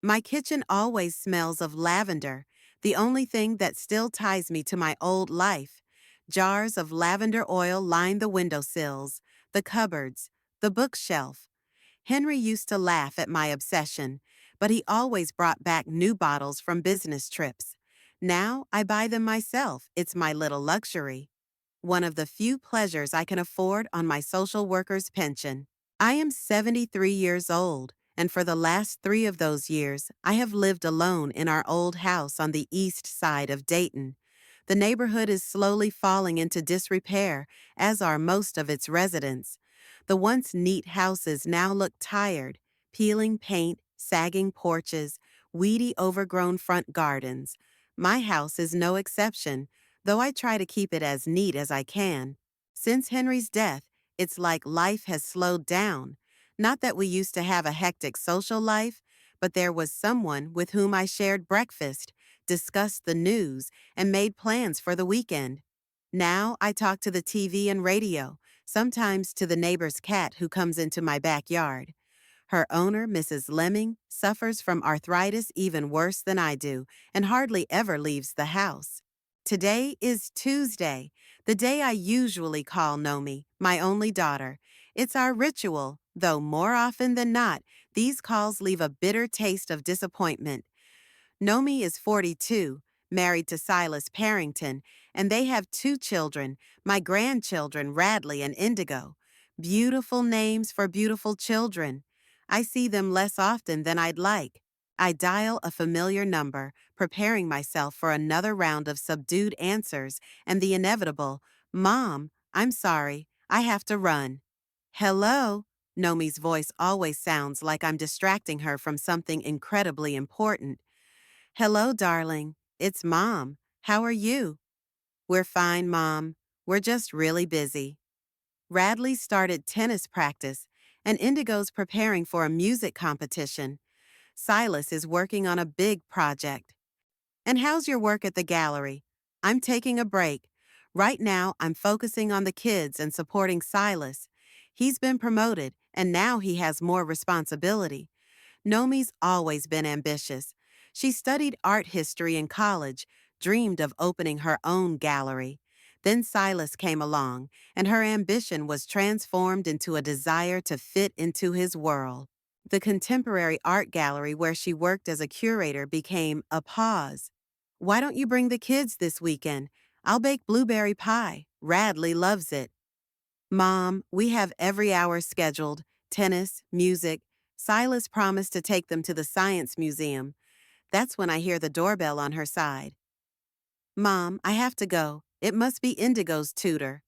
My kitchen always smells of lavender, the only thing that still ties me to my old life. Jars of lavender oil line the windowsills, the cupboards, the bookshelf. Henry used to laugh at my obsession, but he always brought back new bottles from business trips. Now I buy them myself. It's my little luxury. One of the few pleasures I can afford on my social worker's pension. I am 73 years old, and for the last 3 of those years, I have lived alone in our old house on the east side of Dayton. The neighborhood is slowly falling into disrepair, as are most of its residents. The once neat houses now look tired, peeling paint, sagging porches, weedy overgrown front gardens. My house is no exception, though I try to keep it as neat as I can. Since Henry's death, it's like life has slowed down. Not that we used to have a hectic social life, but there was someone with whom I shared breakfast, discussed the news, and made plans for the weekend. Now I talk to the TV and radio, sometimes to the neighbor's cat who comes into my backyard. Her owner, Mrs. Lemming, suffers from arthritis even worse than I do and hardly ever leaves the house. Today is Tuesday, the day I usually call Nomi, my only daughter. It's our ritual, though more often than not, these calls leave a bitter taste of disappointment. Nomi is 42, married to Silas Parrington, and they have 2 children, my grandchildren Radley and Indigo. Beautiful names for beautiful children. I see them less often than I'd like. I dial a familiar number, preparing myself for another round of subdued answers and the inevitable, "Mom, I'm sorry, I have to run." "Hello?" Nomi's voice always sounds like I'm distracting her from something incredibly important. "Hello, darling. It's Mom. How are you?" "We're fine, Mom. We're just really busy." Radley started tennis practice, and Indigo's preparing for a music competition. Silas is working on a big project. "And how's your work at the gallery?" "I'm taking a break. Right now, I'm focusing on the kids and supporting Silas. He's been promoted, and now he has more responsibility." Nomi's always been ambitious. She studied art history in college, dreamed of opening her own gallery. Then Silas came along, and her ambition was transformed into a desire to fit into his world. The contemporary art gallery where she worked as a curator became a pause. "Why don't you bring the kids this weekend? I'll bake blueberry pie. Radley loves it." "Mom, we have every hour scheduled, tennis, music. Silas promised to take them to the Science Museum." That's when I hear the doorbell on her side. "Mom, I have to go. It must be Indigo's tutor."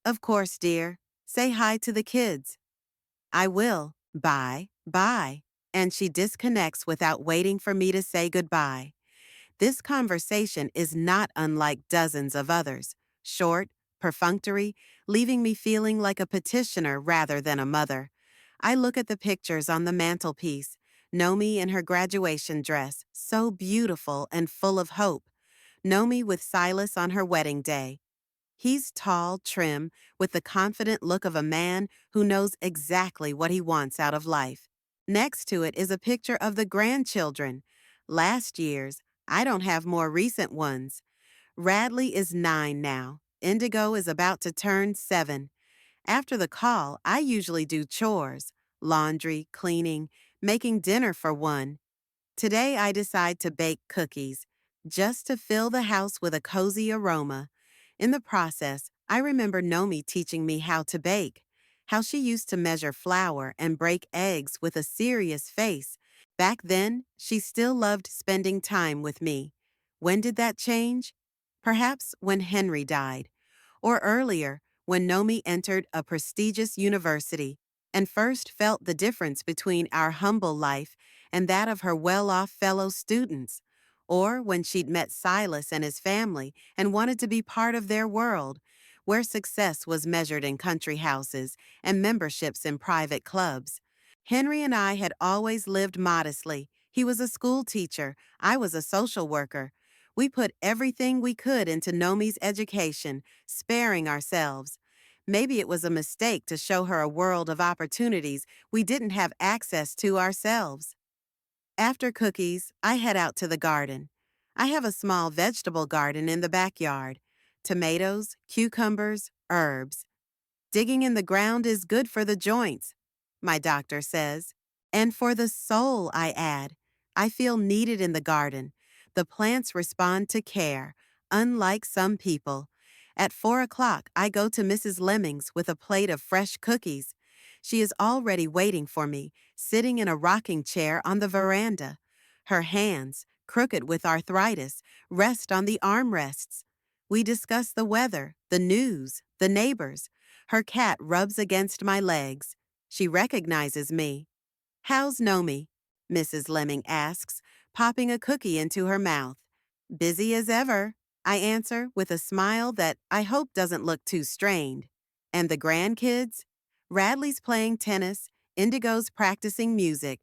"Of course, dear. Say hi to the kids." "I will. Bye, bye." And she disconnects without waiting for me to say goodbye. This conversation is not unlike dozens of others, short, perfunctory, leaving me feeling like a petitioner rather than a mother. I look at the pictures on the mantelpiece, Nomi in her graduation dress, so beautiful and full of hope. Nomi with Silas on her wedding day. He's tall, trim, with the confident look of a man who knows exactly what he wants out of life. Next to it is a picture of the grandchildren. Last year's. I don't have more recent ones. Radley is 9 now. Indigo is about to turn 7. After the call, I usually do chores, laundry, cleaning, making dinner for one. Today I decide to bake cookies, just to fill the house with a cozy aroma. In the process, I remember Nomi teaching me how to bake, how she used to measure flour and break eggs with a serious face. Back then, she still loved spending time with me. When did that change? Perhaps when Henry died, or earlier, when Nomi entered a prestigious university and first felt the difference between our humble life and that of her well-off fellow students, or when she'd met Silas and his family and wanted to be part of their world, where success was measured in country houses and memberships in private clubs. Henry and I had always lived modestly. He was a school teacher, I was a social worker. We put everything we could into Nomi's education, sparing ourselves. Maybe it was a mistake to show her a world of opportunities we didn't have access to ourselves. After cookies, I head out to the garden. I have a small vegetable garden in the backyard. Tomatoes, cucumbers, herbs. Digging in the ground is good for the joints, my doctor says. And for the soul, I add. I feel needed in the garden. The plants respond to care, unlike some people. At 4 o'clock, I go to Mrs. Lemming's with a plate of fresh cookies. She is already waiting for me, sitting in a rocking chair on the veranda. Her hands, crooked with arthritis, rest on the armrests. We discuss the weather, the news, the neighbors. Her cat rubs against my legs. She recognizes me. "How's Nomi?" Mrs. Lemming asks, popping a cookie into her mouth. "Busy as ever," I answer with a smile that I hope doesn't look too strained. "And the grandkids?" "Radley's playing tennis, Indigo's practicing music.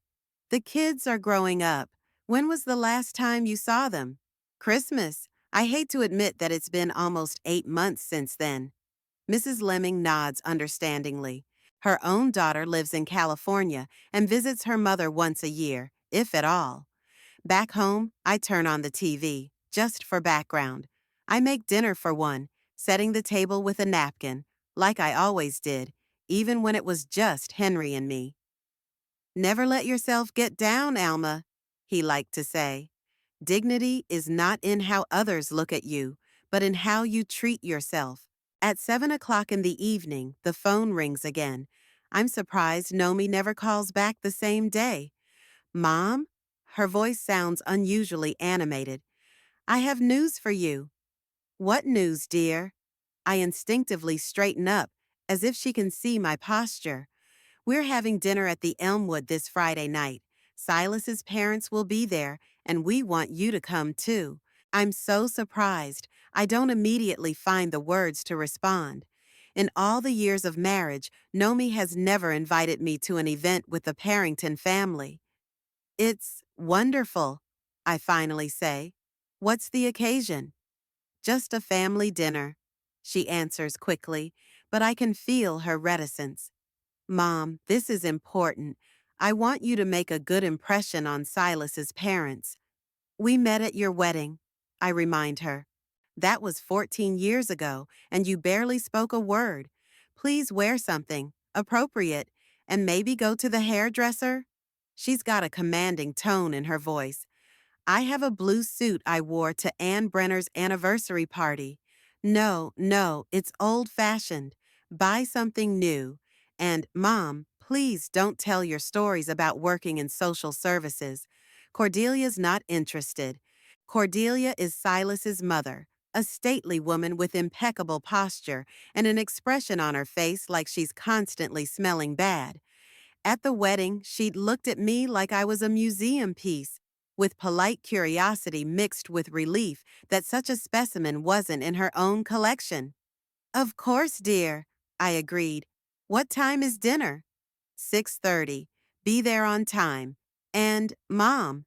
The kids are growing up. When was the last time you saw them?" "Christmas. I hate to admit that it's been almost 8 months since then." Mrs. Lemming nods understandingly. Her own daughter lives in California and visits her mother once a year, if at all. Back home, I turn on the TV, just for background. I make dinner for one, setting the table with a napkin, like I always did, even when it was just Henry and me. "Never let yourself get down, Alma," he liked to say. "Dignity is not in how others look at you, but in how you treat yourself." At 7 o'clock in the evening, the phone rings again. I'm surprised Nomi never calls back the same day. "Mom?" Her voice sounds unusually animated. "I have news for you." "What news, dear?" I instinctively straighten up, as if she can see my posture. "We're having dinner at the Elmwood this Friday night. Silas's parents will be there, and we want you to come too." I'm so surprised, I don't immediately find the words to respond. In all the years of marriage, Nomi has never invited me to an event with the Parrington family. "It's wonderful," I finally say. "What's the occasion?" "Just a family dinner," she answers quickly, but I can feel her reticence. "Mom, this is important. I want you to make a good impression on Silas's parents. We met at your wedding," I remind her. "That was 14 years ago, and you barely spoke a word. Please wear something appropriate, and maybe go to the hairdresser." She's got a commanding tone in her voice. "I have a blue suit I wore to Ann Brenner's anniversary party." "No, no, it's old-fashioned. Buy something new. And, Mom, please don't tell your stories about working in social services. Cordelia's not interested. Cordelia is Silas's mother, a stately woman with impeccable posture and an expression on her face like she's constantly smelling bad. At the wedding, she'd looked at me like I was a museum piece, with polite curiosity mixed with relief that such a specimen wasn't in her own collection. "Of course, dear," I agreed. "What time is dinner?" "6:30. Be there on time. And, Mom."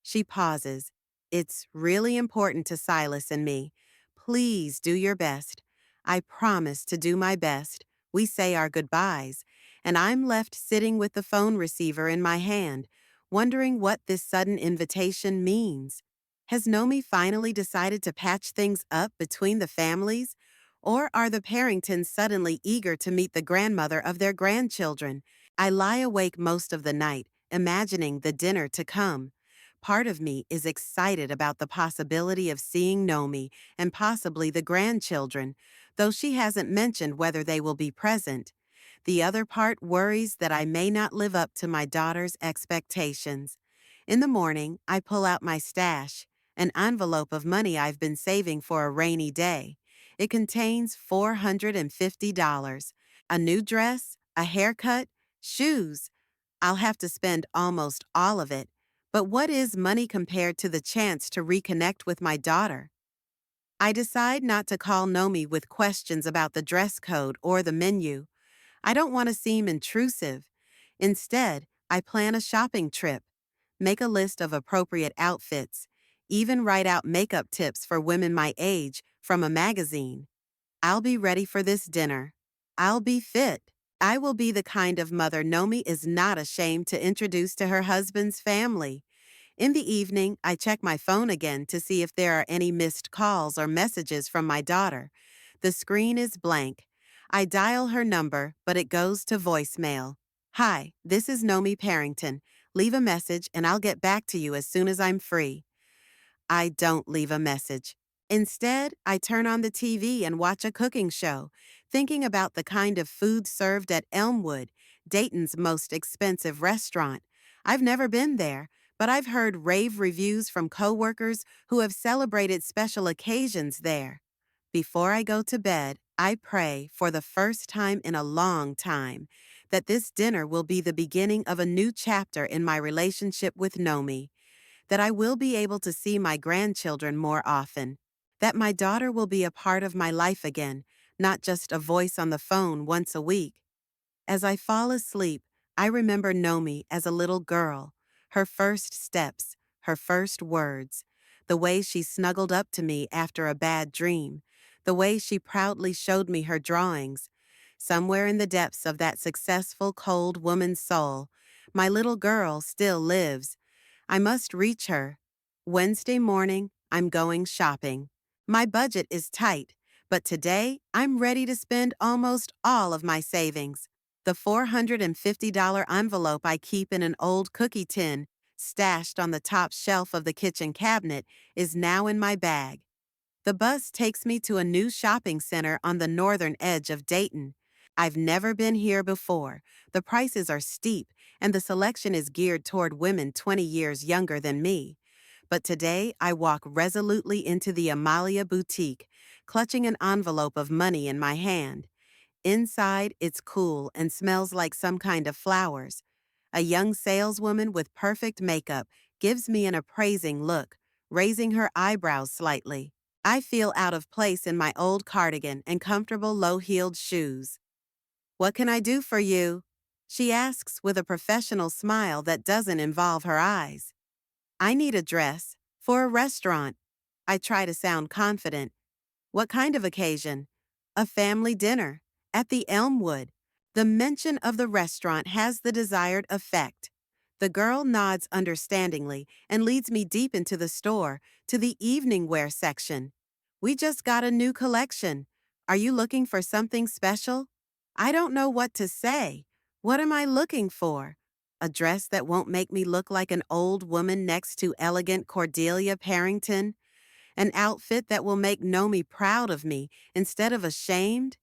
She pauses. "It's really important to Silas and me. Please do your best." I promise to do my best. We say our goodbyes, and I'm left sitting with the phone receiver in my hand, wondering what this sudden invitation means. Has Nomi finally decided to patch things up between the families? Or are the Parringtons suddenly eager to meet the grandmother of their grandchildren? I lie awake most of the night, imagining the dinner to come. Part of me is excited about the possibility of seeing Nomi and possibly the grandchildren, though she hasn't mentioned whether they will be present. The other part worries that I may not live up to my daughter's expectations. In the morning, I pull out my stash, an envelope of money I've been saving for a rainy day. It contains $450, a new dress, a haircut, shoes. I'll have to spend almost all of it. But what is money compared to the chance to reconnect with my daughter? I decide not to call Nomi with questions about the dress code or the menu. I don't want to seem intrusive. Instead, I plan a shopping trip, make a list of appropriate outfits, even write out makeup tips for women my age from a magazine. I'll be ready for this dinner. I'll be fit. I will be the kind of mother Nomi is not ashamed to introduce to her husband's family. In the evening, I check my phone again to see if there are any missed calls or messages from my daughter. The screen is blank. I dial her number, but it goes to voicemail. Hi, this is Nomi Parrington. Leave a message and I'll get back to you as soon as I'm free. I don't leave a message. Instead, I turn on the TV and watch a cooking show, thinking about the kind of food served at Elmwood, Dayton's most expensive restaurant. I've never been there, but I've heard rave reviews from coworkers who have celebrated special occasions there. Before I go to bed, I pray for the first time in a long time that this dinner will be the beginning of a new chapter in my relationship with Nomi, that I will be able to see my grandchildren more often, that my daughter will be a part of my life again, not just a voice on the phone once a week. As I fall asleep, I remember Nomi as a little girl, her first steps, her first words, the way she snuggled up to me after a bad dream, the way she proudly showed me her drawings. Somewhere in the depths of that successful, cold woman's soul, my little girl still lives. I must reach her. Wednesday morning, I'm going shopping. My budget is tight, but today I'm ready to spend almost all of my savings. The $450 envelope I keep in an old cookie tin, stashed on the top shelf of the kitchen cabinet, is now in my bag. The bus takes me to a new shopping center on the northern edge of Dayton. I've never been here before. The prices are steep, and the selection is geared toward women 20 years younger than me. But today, I walk resolutely into the Amalia boutique, clutching an envelope of money in my hand. Inside, it's cool and smells like some kind of flowers. A young saleswoman with perfect makeup gives me an appraising look, raising her eyebrows slightly. I feel out of place in my old cardigan and comfortable low-heeled shoes. "What can I do for you?" she asks with a professional smile that doesn't involve her eyes. "I need a dress for a restaurant." I try to sound confident. "What kind of occasion?" "A family dinner at the Elmwood." The mention of the restaurant has the desired effect. The girl nods understandingly and leads me deep into the store, to the evening wear section. "We just got a new collection. Are you looking for something special?" I don't know what to say. What am I looking for? A dress that won't make me look like an old woman next to elegant Cordelia Parrington? An outfit that will make Nomi proud of me instead of ashamed?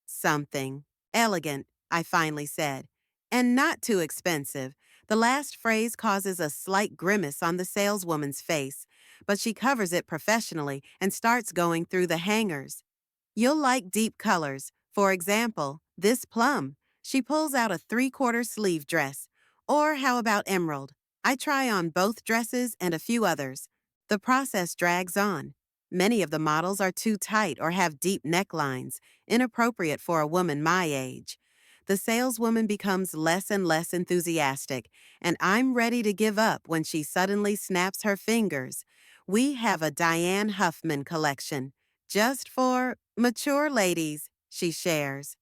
Something elegant, I finally said. And not too expensive. The last phrase causes a slight grimace on the saleswoman's face, but she covers it professionally and starts going through the hangers. "You'll like deep colors. For example, this plum." She pulls out a three-quarter sleeve dress. "Or how about emerald?" I try on both dresses and a few others. The process drags on. Many of the models are too tight or have deep necklines, inappropriate for a woman my age. The saleswoman becomes less and less enthusiastic, and I'm ready to give up when she suddenly snaps her fingers. "We have a Diane Huffman collection. Just for mature ladies," she shares.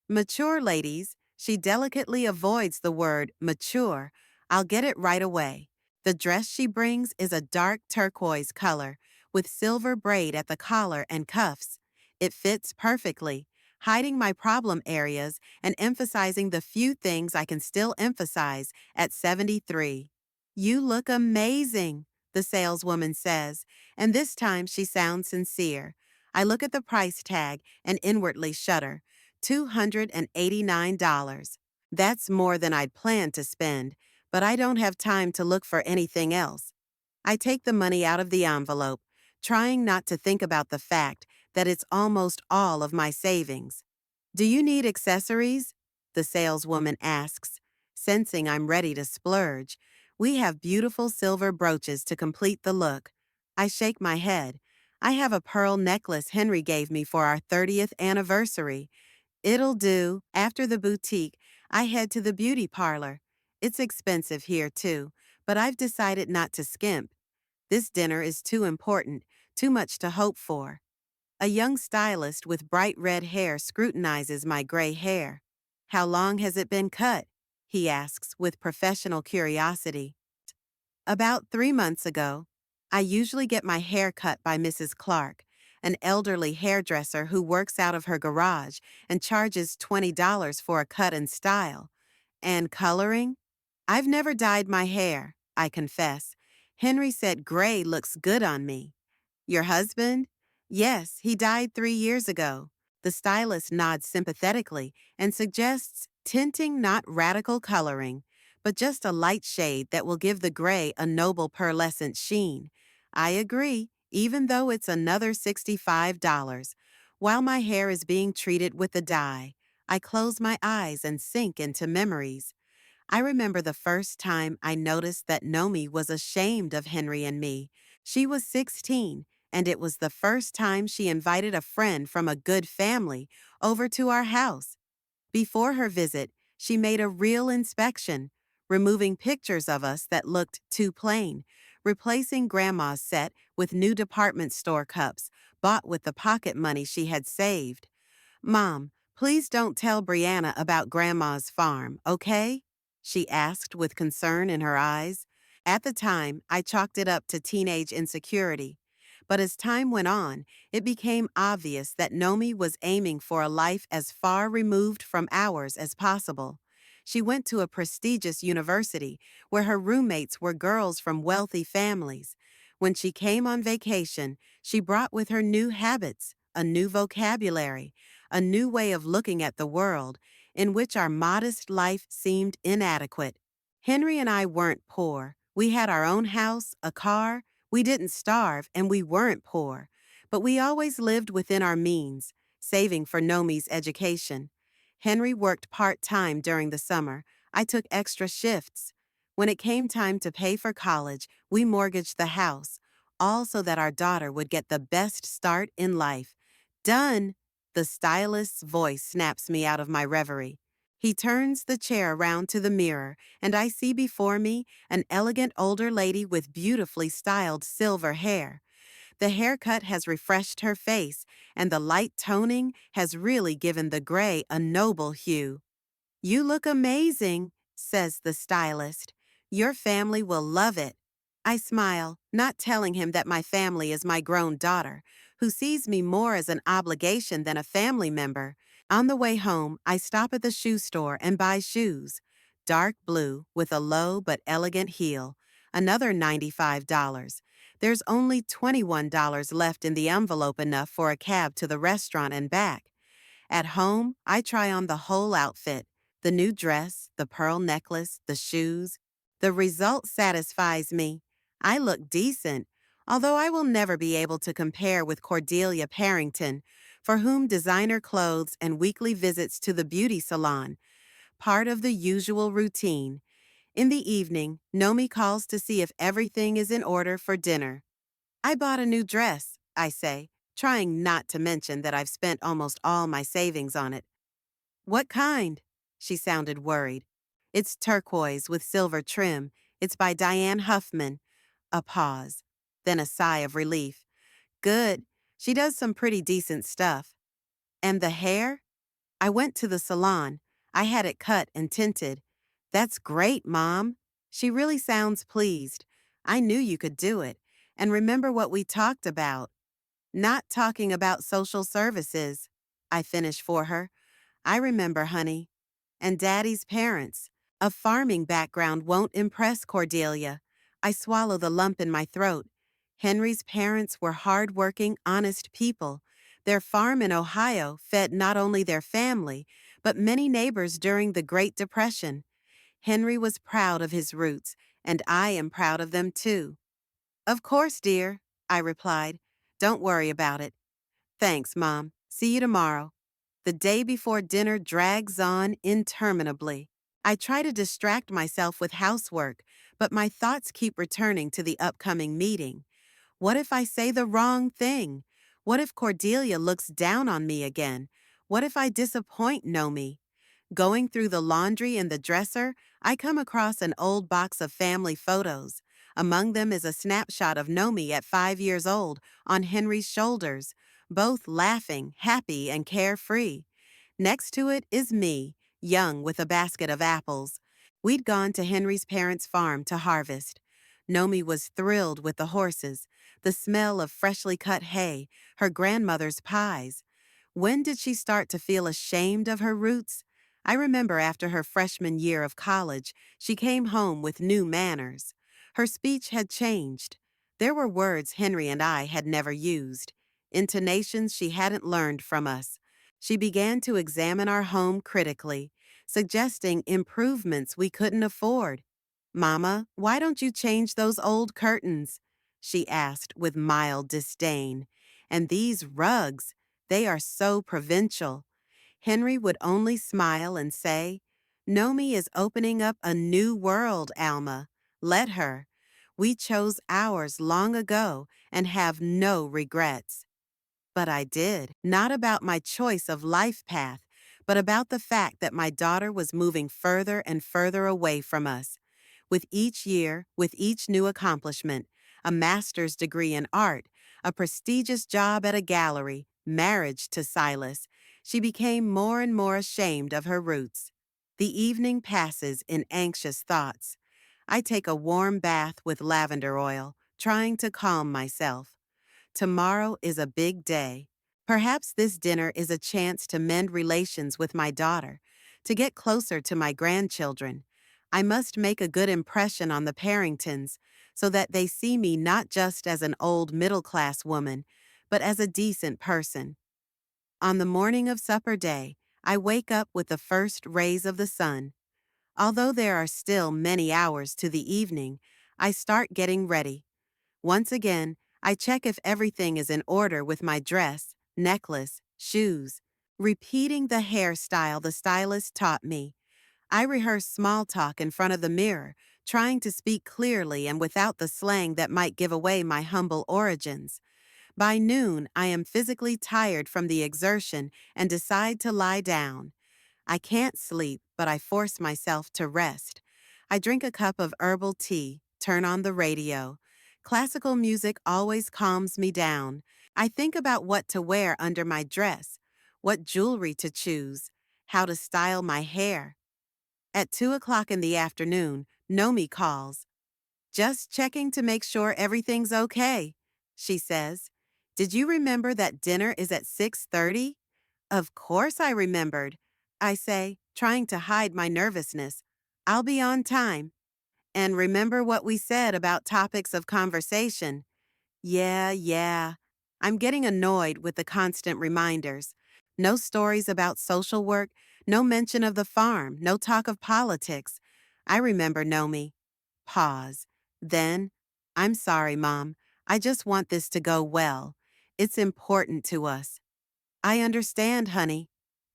Mature ladies, she delicately avoids the word mature. I'll get it right away. The dress she brings is a dark turquoise color, with silver braid at the collar and cuffs. It fits perfectly, hiding my problem areas and emphasizing the few things I can still emphasize at 73. "You look amazing," the saleswoman says, and this time she sounds sincere. I look at the price tag and inwardly shudder. $289. That's more than I'd planned to spend, but I don't have time to look for anything else. I take the money out of the envelope, trying not to think about the fact that it's almost all of my savings. "Do you need accessories?" the saleswoman asks, sensing I'm ready to splurge. "We have beautiful silver brooches to complete the look." I shake my head. "I have a pearl necklace Henry gave me for our 30th anniversary. It'll do." After the boutique, I head to the beauty parlor. It's expensive here, too, but I've decided not to skimp. This dinner is too important, too much to hope for. A young stylist with bright red hair scrutinizes my gray hair. How long has it been cut? He asks with professional curiosity. About 3 months ago. I usually get my hair cut by Mrs. Clark, an elderly hairdresser who works out of her garage and charges $20 for a cut and style. And coloring? I've never dyed my hair, I confess. Henry said gray looks good on me. Your husband? Yes, he died 3 years ago. The stylist nods sympathetically and suggests tinting, not radical coloring, but just a light shade that will give the gray a noble pearlescent sheen. I agree, even though it's another $65. While my hair is being treated with the dye, I close my eyes and sink into memories. I remember the first time I noticed that Nomi was ashamed of Henry and me. She was 16, and it was the first time she invited a friend from a good family over to our house. Before her visit, she made a real inspection, removing pictures of us that looked too plain, replacing Grandma's set with new department store cups bought with the pocket money she had saved. Mom, please don't tell Brianna about Grandma's farm, okay? She asked with concern in her eyes. At the time, I chalked it up to teenage insecurity. But as time went on, it became obvious that Nomi was aiming for a life as far removed from ours as possible. She went to a prestigious university where her roommates were girls from wealthy families. When she came on vacation, she brought with her new habits, a new vocabulary, a new way of looking at the world, in which our modest life seemed inadequate. Henry and I weren't poor. We had our own house, a car. We didn't starve, and we weren't poor. But we always lived within our means, saving for Nomi's education. Henry worked part-time during the summer. I took extra shifts. When it came time to pay for college, we mortgaged the house, all so that our daughter would get the best start in life. Done! The stylist's voice snaps me out of my reverie. He turns the chair around to the mirror, and I see before me an elegant older lady with beautifully styled silver hair. The haircut has refreshed her face, and the light toning has really given the gray a noble hue. You look amazing, says the stylist. Your family will love it. I smile, not telling him that my family is my grown daughter, who sees me more as an obligation than a family member. On the way home, I stop at the shoe store and buy shoes. Dark blue with a low but elegant heel. Another $95. There's only $21 left in the envelope, enough for a cab to the restaurant and back. At home, I try on the whole outfit. The new dress, the pearl necklace, the shoes. The result satisfies me. I look decent, although I will never be able to compare with Cordelia Parrington, for whom designer clothes and weekly visits to the beauty salon, part of the usual routine. In the evening, Nomi calls to see if everything is in order for dinner. I bought a new dress, I say, trying not to mention that I've spent almost all my savings on it. What kind? She sounded worried. It's turquoise with silver trim. It's by Diane Huffman. A pause. Then a sigh of relief. Good. She does some pretty decent stuff. And the hair? I went to the salon. I had it cut and tinted. That's great, Mom. She really sounds pleased. I knew you could do it. And remember what we talked about. Not talking about social services. I finish for her. I remember, honey. And Daddy's parents. A farming background won't impress Cordelia. I swallow the lump in my throat. Henry's parents were hard-working, honest people. Their farm in Ohio fed not only their family, but many neighbors during the Great Depression. Henry was proud of his roots, and I am proud of them too. Of course, dear, I replied. Don't worry about it. Thanks, Mom. See you tomorrow. The day before dinner drags on interminably. I try to distract myself with housework, but my thoughts keep returning to the upcoming meeting. What if I say the wrong thing? What if Cordelia looks down on me again? What if I disappoint Nomi? Going through the laundry in the dresser, I come across an old box of family photos. Among them is a snapshot of Nomi at 5 years old on Henry's shoulders, both laughing, happy, and carefree. Next to it is me, young with a basket of apples. We'd gone to Henry's parents' farm to harvest. Nomi was thrilled with the horses, the smell of freshly cut hay, her grandmother's pies. When did she start to feel ashamed of her roots? I remember after her freshman year of college, she came home with new manners. Her speech had changed. There were words Henry and I had never used, intonations she hadn't learned from us. She began to examine our home critically, suggesting improvements we couldn't afford. "Mama, why don't you change those old curtains?" she asked with mild disdain. "And these rugs, they are so provincial." Henry would only smile and say, "Nomi is opening up a new world, Alma. Let her. We chose ours long ago and have no regrets." But I did, not about my choice of life path, but about the fact that my daughter was moving further and further away from us. With each year, with each new accomplishment, a master's degree in art, a prestigious job at a gallery, marriage to Silas, she became more and more ashamed of her roots. The evening passes in anxious thoughts. I take a warm bath with lavender oil, trying to calm myself. Tomorrow is a big day. Perhaps this dinner is a chance to mend relations with my daughter, to get closer to my grandchildren. I must make a good impression on the Parringtons so that they see me not just as an old middle-class woman, but as a decent person. On the morning of supper day, I wake up with the first rays of the sun. Although there are still many hours to the evening, I start getting ready. Once again, I check if everything is in order with my dress, necklace, shoes. Repeating the hairstyle the stylist taught me, I rehearse small talk in front of the mirror, trying to speak clearly and without the slang that might give away my humble origins. By noon, I am physically tired from the exertion and decide to lie down. I can't sleep, but I force myself to rest. I drink a cup of herbal tea, turn on the radio. Classical music always calms me down. I think about what to wear under my dress, what jewelry to choose, how to style my hair. At 2 o'clock in the afternoon, Nomi calls. "Just checking to make sure everything's okay," she says. "Did you remember that dinner is at 6:30? "Of course I remembered," I say, trying to hide my nervousness. "I'll be on time." "And remember what we said about topics of conversation." Yeah. I'm getting annoyed with the constant reminders. No stories about social work, no mention of the farm, no talk of politics. I remember Nomi. Pause. Then, "I'm sorry, Mom. I just want this to go well. It's important to us." "I understand, honey."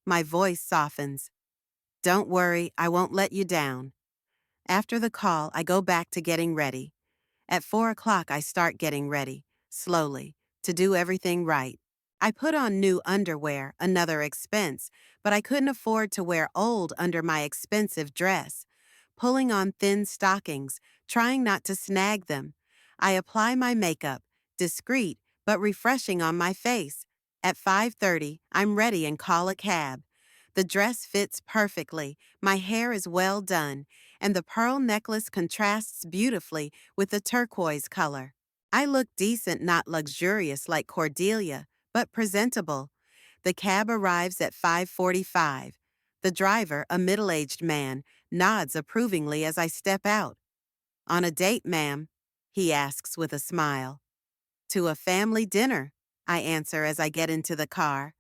My voice softens. "Don't worry, I won't let you down." After the call, I go back to getting ready. At 4 o'clock, I start getting ready, slowly, to do everything right. I put on new underwear, another expense, but I couldn't afford to wear old under my expensive dress. Pulling on thin stockings, trying not to snag them. I apply my makeup, discreet but refreshing on my face. At 5:30, I'm ready and call a cab. The dress fits perfectly, my hair is well done, and the pearl necklace contrasts beautifully with the turquoise color. I look decent, not luxurious like Cordelia, but presentable. The cab arrives at 5:45. The driver, a middle-aged man, nods approvingly as I step out. "On a date, ma'am?" he asks with a smile. "To a family dinner," I answer as I get into the car.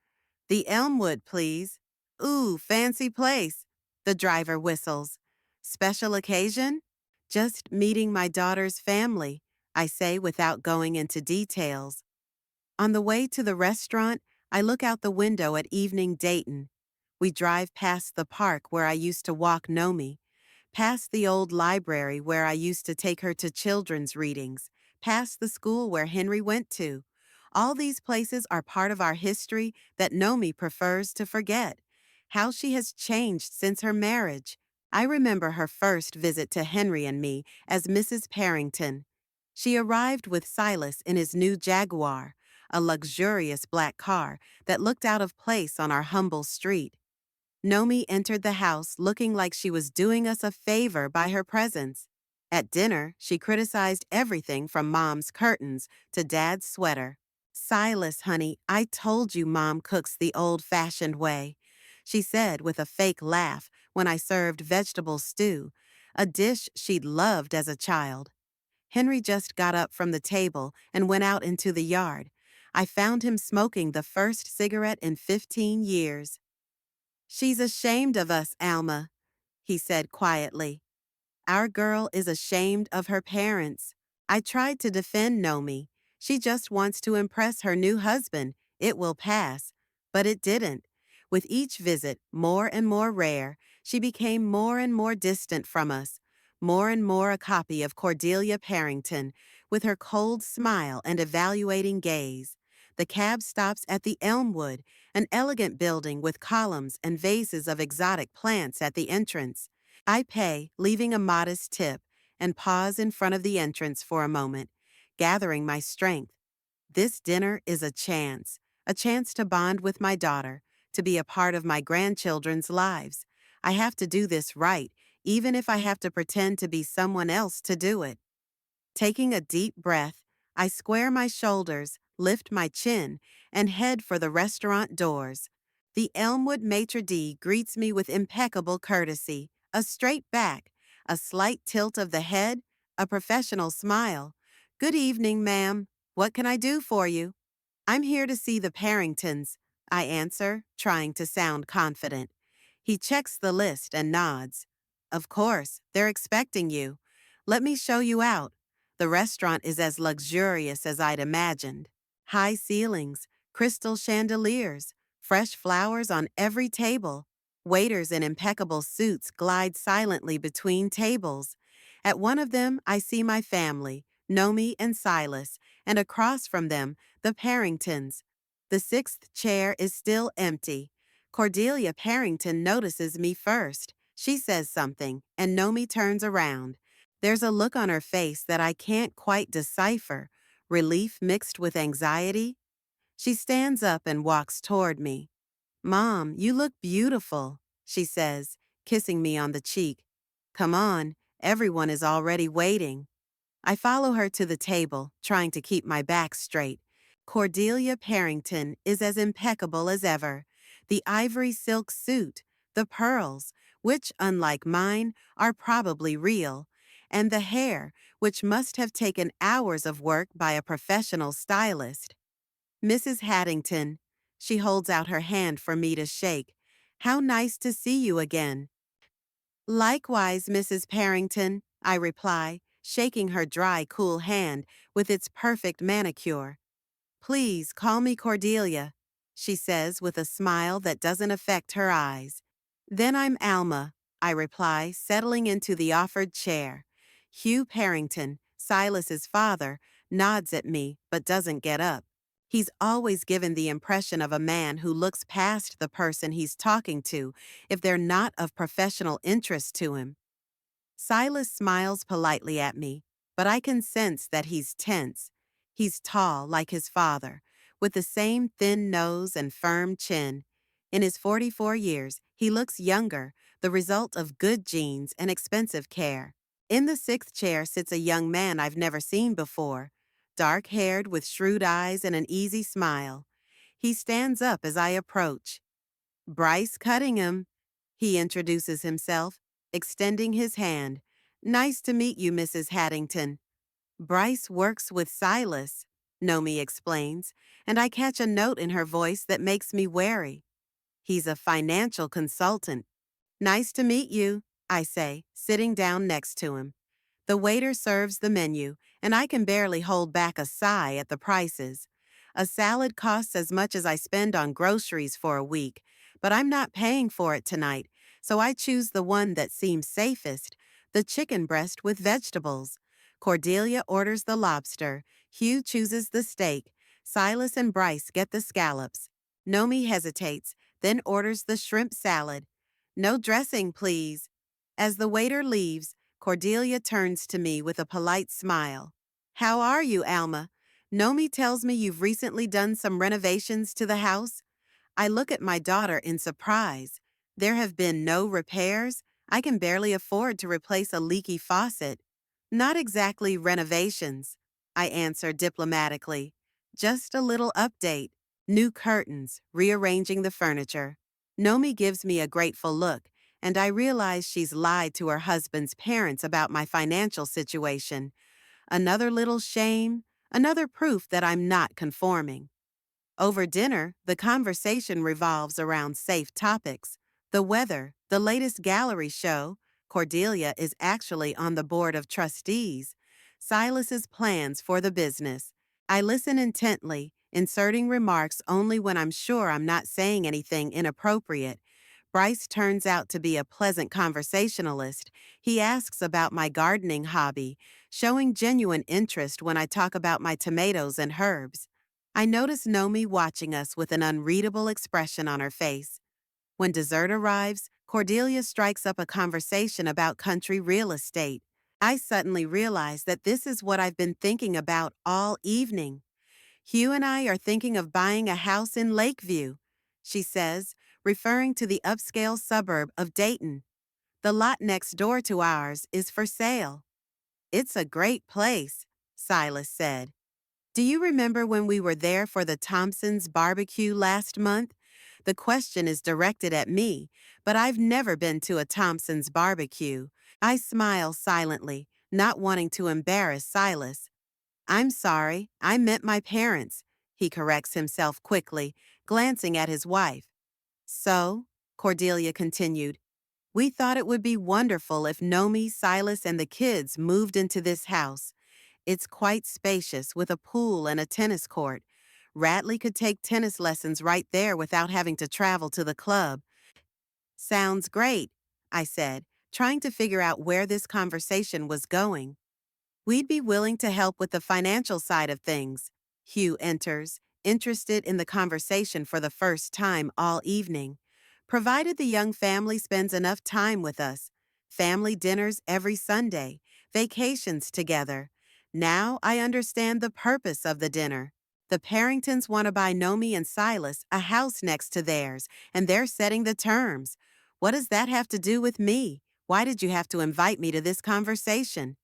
"The Elmwood, please." "Ooh, fancy place." The driver whistles. "Special occasion?" "Just meeting my daughter's family," I say without going into details. On the way to the restaurant, I look out the window at evening Dayton. We drive past the park where I used to walk Nomi, past the old library where I used to take her to children's readings, past the school where Henry went to. All these places are part of our history that Nomi prefers to forget. How she has changed since her marriage. I remember her first visit to Henry and me as Mrs. Parrington. She arrived with Silas in his new Jaguar, a luxurious black car that looked out of place on our humble street. Nomi entered the house looking like she was doing us a favor by her presence. At dinner, she criticized everything from Mom's curtains to Dad's sweater. Silas, honey, I told you Mom cooks the old-fashioned way, she said with a fake laugh when I served vegetable stew, a dish she'd loved as a child. Henry just got up from the table and went out into the yard. I found him smoking the first cigarette in 15 years. She's ashamed of us, Alma, he said quietly. Our girl is ashamed of her parents. I tried to defend Nomi. She just wants to impress her new husband. It will pass. But it didn't. With each visit, more and more rare, she became more and more distant from us, more and more a copy of Cordelia Parrington, with her cold smile and evaluating gaze. The cab stops at the Elmwood, an elegant building with columns and vases of exotic plants at the entrance. I pay, leaving a modest tip, and pause in front of the entrance for a moment, gathering my strength. This dinner is a chance to bond with my daughter, to be a part of my grandchildren's lives. I have to do this right, even if I have to pretend to be someone else to do it. Taking a deep breath, I square my shoulders, lift my chin, and head for the restaurant doors. The Elmwood maitre d' greets me with impeccable courtesy, a straight back, a slight tilt of the head, a professional smile. Good evening, ma'am. What can I do for you? I'm here to see the Parringtons, I answer, trying to sound confident. He checks the list and nods. Of course, they're expecting you. Let me show you out. The restaurant is as luxurious as I'd imagined. High ceilings, crystal chandeliers, fresh flowers on every table. Waiters in impeccable suits glide silently between tables. At one of them, I see my family, Nomi and Silas, and across from them, the Parringtons. The sixth chair is still empty. Cordelia Parrington notices me first. She says something, and Nomi turns around. There's a look on her face that I can't quite decipher, relief mixed with anxiety. She stands up and walks toward me. Mom, you look beautiful, she says, kissing me on the cheek. Come on, everyone is already waiting. I follow her to the table, trying to keep my back straight. Cordelia Parrington is as impeccable as ever. The ivory silk suit, the pearls, which, unlike mine, are probably real, and the hair, which must have taken hours of work by a professional stylist. Mrs. Haddington, she holds out her hand for me to shake. How nice to see you again. Likewise, Mrs. Parrington, I reply, shaking her dry, cool hand with its perfect manicure. Please call me Cordelia, she says with a smile that doesn't affect her eyes. Then I'm Alma, I reply, settling into the offered chair. Hugh Parrington, Silas's father, nods at me but doesn't get up. He's always given the impression of a man who looks past the person he's talking to if they're not of professional interest to him. Silas smiles politely at me, but I can sense that he's tense. He's tall like his father, with the same thin nose and firm chin. In his 44 years, he looks younger, the result of good genes and expensive care. In the sixth chair sits a young man I've never seen before, dark-haired with shrewd eyes and an easy smile. He stands up as I approach. Bryce Cuttingham, he introduces himself, extending his hand. Nice to meet you, Mrs. Haddington. Bryce works with Silas, Nomi explains, and I catch a note in her voice that makes me wary. He's a financial consultant. Nice to meet you, I say, sitting down next to him. The waiter serves the menu, and I can barely hold back a sigh at the prices. A salad costs as much as I spend on groceries for a week, but I'm not paying for it tonight, so I choose the one that seems safest, the chicken breast with vegetables. Cordelia orders the lobster, Hugh chooses the steak, Silas and Bryce get the scallops. Nomi hesitates, then orders the shrimp salad. No dressing, please. As the waiter leaves, Cordelia turns to me with a polite smile. How are you, Alma? Nomi tells me you've recently done some renovations to the house. I look at my daughter in surprise. There have been no repairs. I can barely afford to replace a leaky faucet. Not exactly renovations, I answer diplomatically. Just a little update. New curtains, rearranging the furniture. Nomi gives me a grateful look, and I realize she's lied to her husband's parents about my financial situation. Another little shame, another proof that I'm not conforming. Over dinner, the conversation revolves around safe topics. The weather, the latest gallery show. Cordelia is actually on the board of trustees. Silas's plans for the business. I listen intently, inserting remarks only when I'm sure I'm not saying anything inappropriate. Bryce turns out to be a pleasant conversationalist. He asks about my gardening hobby, showing genuine interest when I talk about my tomatoes and herbs. I notice Nomi watching us with an unreadable expression on her face. When dessert arrives, Cordelia strikes up a conversation about country real estate. I suddenly realize that this is what I've been thinking about all evening. Hugh and I are thinking of buying a house in Lakeview, she says, referring to the upscale suburb of Dayton. The lot next door to ours is for sale. It's a great place, Silas said. Do you remember when we were there for the Thompsons' barbecue last month? The question is directed at me, but I've never been to a Thompson's barbecue. I smile silently, not wanting to embarrass Silas. I'm sorry, I meant my parents, he corrects himself quickly, glancing at his wife. So, Cordelia continued, we thought it would be wonderful if Nomi, Silas, and the kids moved into this house. It's quite spacious with a pool and a tennis court. Radley could take tennis lessons right there without having to travel to the club. Sounds great, I said, trying to figure out where this conversation was going. We'd be willing to help with the financial side of things. Hugh enters, interested in the conversation for the first time all evening. Provided the young family spends enough time with us. Family dinners every Sunday, vacations together. Now I understand the purpose of the dinner. The Parringtons want to buy Nomi and Silas a house next to theirs, and they're setting the terms. What does that have to do with me? Why did you have to invite me to this conversation?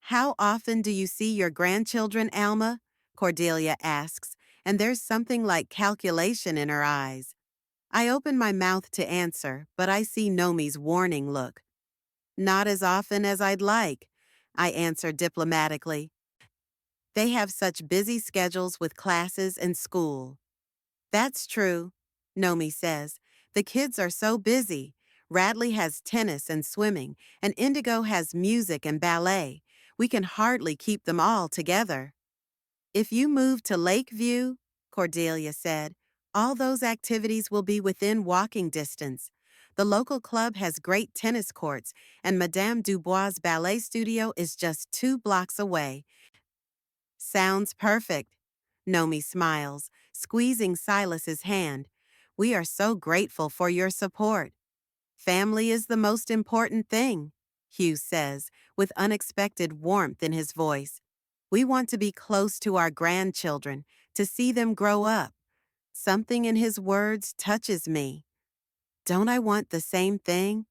How often do you see your grandchildren, Alma? Cordelia asks, and there's something like calculation in her eyes. I open my mouth to answer, but I see Nomi's warning look. Not as often as I'd like, I answer diplomatically. They have such busy schedules with classes and school. That's true, Nomi says. The kids are so busy. Radley has tennis and swimming, and Indigo has music and ballet. We can hardly keep them all together. If you move to Lakeview, Cordelia said, all those activities will be within walking distance. The local club has great tennis courts, and Madame Dubois' ballet studio is just 2 blocks away. Sounds perfect. Nomi smiles, squeezing Silas's hand. We are so grateful for your support. Family is the most important thing, Hugh says, with unexpected warmth in his voice. We want to be close to our grandchildren, to see them grow up. Something in his words touches me. Don't I want the same thing?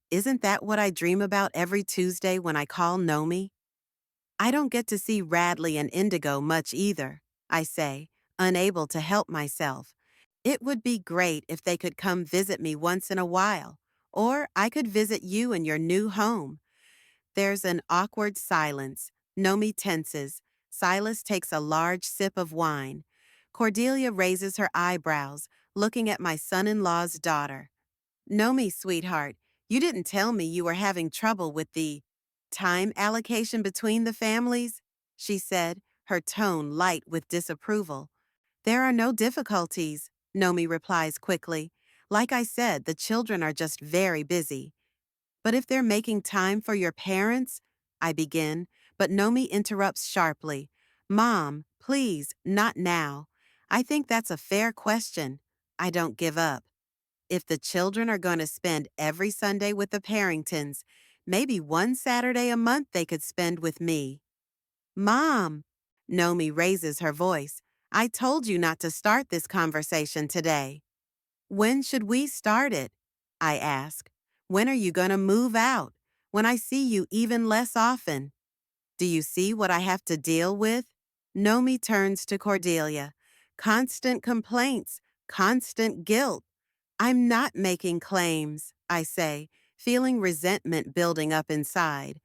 Isn't that what I dream about every Tuesday when I call Nomi? I don't get to see Radley and Indigo much either, I say, unable to help myself. It would be great if they could come visit me once in a while, or I could visit you in your new home. There's an awkward silence. Nomi tenses. Silas takes a large sip of wine. Cordelia raises her eyebrows, looking at my son-in-law's daughter. Nomi, sweetheart, you didn't tell me you were having trouble with the time allocation between the families, she said, her tone light with disapproval. There are no difficulties, Nomi replies quickly. Like I said, the children are just very busy. But if they're making time for your parents, I begin, but Nomi interrupts sharply. Mom, please, not now. I think that's a fair question. I don't give up. If the children are going to spend every Sunday with the Parringtons, maybe one Saturday a month they could spend with me. Mom, Nomi raises her voice. I told you not to start this conversation today. When should we start it? I ask. When are you going to move out? When I see you even less often? Do you see what I have to deal with? Nomi turns to Cordelia. Constant complaints, constant guilt. I'm not making claims, I say, feeling resentment building up inside.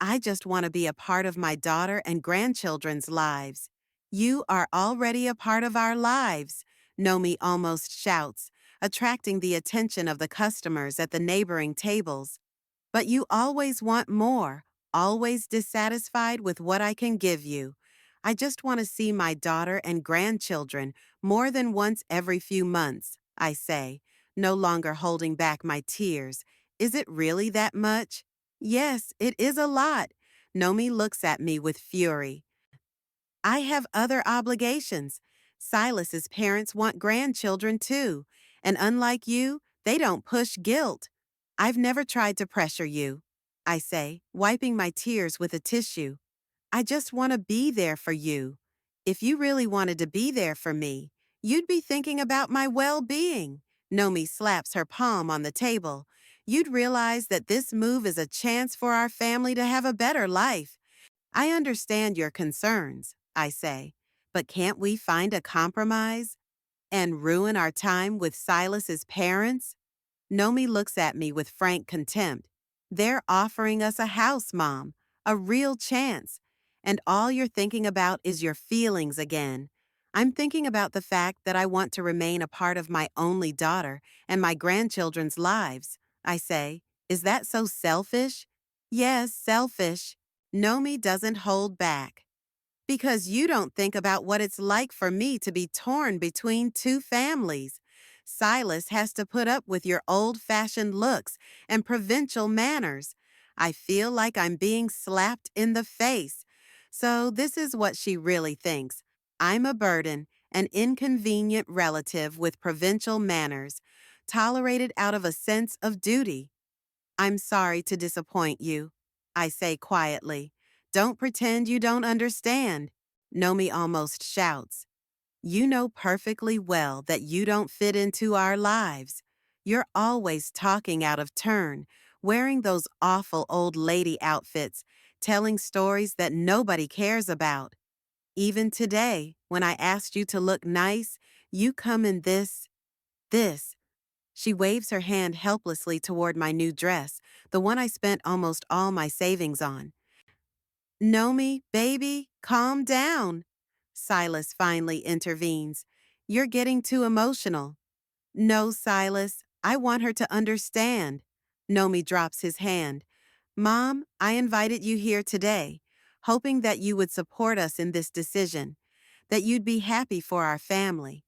I just want to be a part of my daughter and grandchildren's lives. You are already a part of our lives, Nomi almost shouts, attracting the attention of the customers at the neighboring tables. But you always want more, always dissatisfied with what I can give you. I just want to see my daughter and grandchildren more than once every few months, I say, no longer holding back my tears. Is it really that much? Yes, it is a lot. Nomi looks at me with fury. I have other obligations. Silas's parents want grandchildren too, and unlike you, they don't push guilt. I've never tried to pressure you, I say, wiping my tears with a tissue. I just want to be there for you. If you really wanted to be there for me, you'd be thinking about my well-being. Nomi slaps her palm on the table. You'd realize that this move is a chance for our family to have a better life. I understand your concerns, I say, but can't we find a compromise and ruin our time with Silas's parents? Nomi looks at me with frank contempt. They're offering us a house, Mom, a real chance, and all you're thinking about is your feelings again. I'm thinking about the fact that I want to remain a part of my only daughter and my grandchildren's lives. I say, is that so selfish? Yes, selfish. Nomi doesn't hold back. Because you don't think about what it's like for me to be torn between two families. Silas has to put up with your old-fashioned looks and provincial manners. I feel like I'm being slapped in the face. So this is what she really thinks. I'm a burden, an inconvenient relative with provincial manners, tolerated out of a sense of duty. I'm sorry to disappoint you, I say quietly. Don't pretend you don't understand. Nomi almost shouts. You know perfectly well that you don't fit into our lives. You're always talking out of turn, wearing those awful old lady outfits, telling stories that nobody cares about. Even today, when I asked you to look nice, you come in this. She waves her hand helplessly toward my new dress, the one I spent almost all my savings on. Nomi, baby, calm down. Silas finally intervenes. You're getting too emotional. No, Silas, I want her to understand. Nomi drops his hand. Mom, I invited you here today, hoping that you would support us in this decision, that you'd be happy for our family.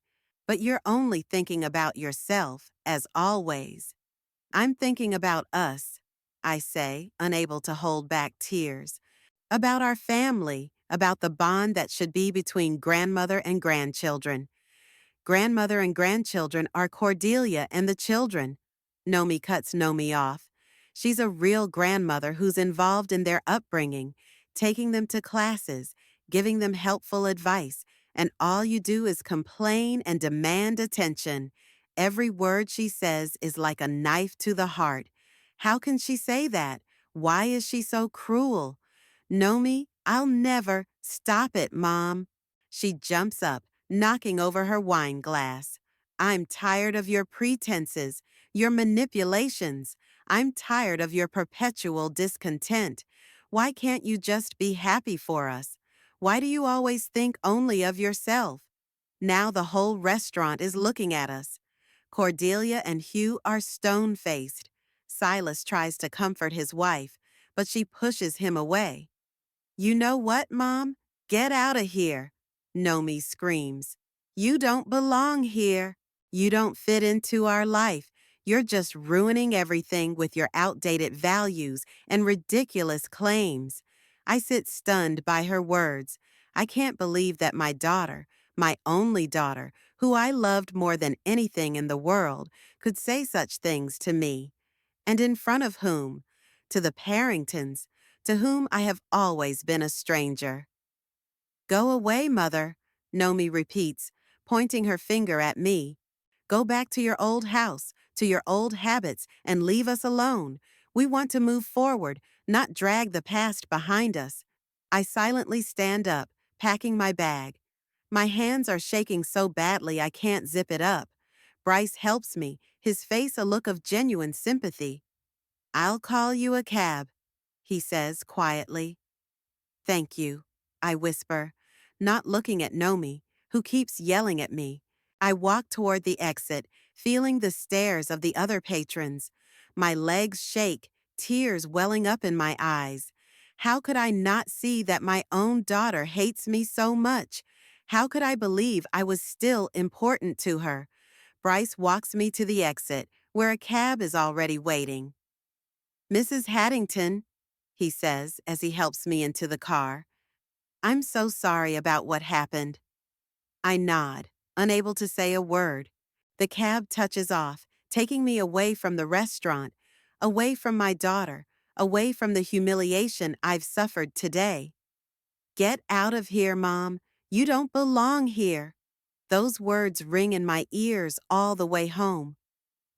But you're only thinking about yourself, as always. I'm thinking about us, I say, unable to hold back tears. About our family, about the bond that should be between grandmother and grandchildren. Grandmother and grandchildren are Cordelia and the children. Nomi cuts Nomi off. She's a real grandmother who's involved in their upbringing, taking them to classes, giving them helpful advice, and all you do is complain and demand attention. Every word she says is like a knife to the heart. How can she say that? Why is she so cruel? Nomi, I'll never stop it, Mom. She jumps up, knocking over her wine glass. I'm tired of your pretenses, your manipulations. I'm tired of your perpetual discontent. Why can't you just be happy for us? Why do you always think only of yourself? Now the whole restaurant is looking at us. Cordelia and Hugh are stone-faced. Silas tries to comfort his wife, but she pushes him away. You know what, Mom? Get out of here, Nomi screams. You don't belong here. You don't fit into our life. You're just ruining everything with your outdated values and ridiculous claims. I sit stunned by her words. I can't believe that my daughter, my only daughter, who I loved more than anything in the world, could say such things to me. And in front of whom? To the Parringtons, to whom I have always been a stranger. Go away, Mother, Nomi repeats, pointing her finger at me. Go back to your old house, to your old habits and leave us alone. We want to move forward, not drag the past behind us. I silently stand up, packing my bag. My hands are shaking so badly I can't zip it up. Bryce helps me, his face a look of genuine sympathy. "I'll call you a cab," he says quietly. "Thank you," I whisper, not looking at Nomi, who keeps yelling at me. I walk toward the exit, feeling the stares of the other patrons. My legs shake, tears welling up in my eyes. How could I not see that my own daughter hates me so much? How could I believe I was still important to her? Bryce walks me to the exit, where a cab is already waiting. "Mrs. Haddington," he says as he helps me into the car. "I'm so sorry about what happened." I nod, unable to say a word. The cab touches off, taking me away from the restaurant, away from my daughter, away from the humiliation I've suffered today. "Get out of here, Mom. You don't belong here." Those words ring in my ears all the way home.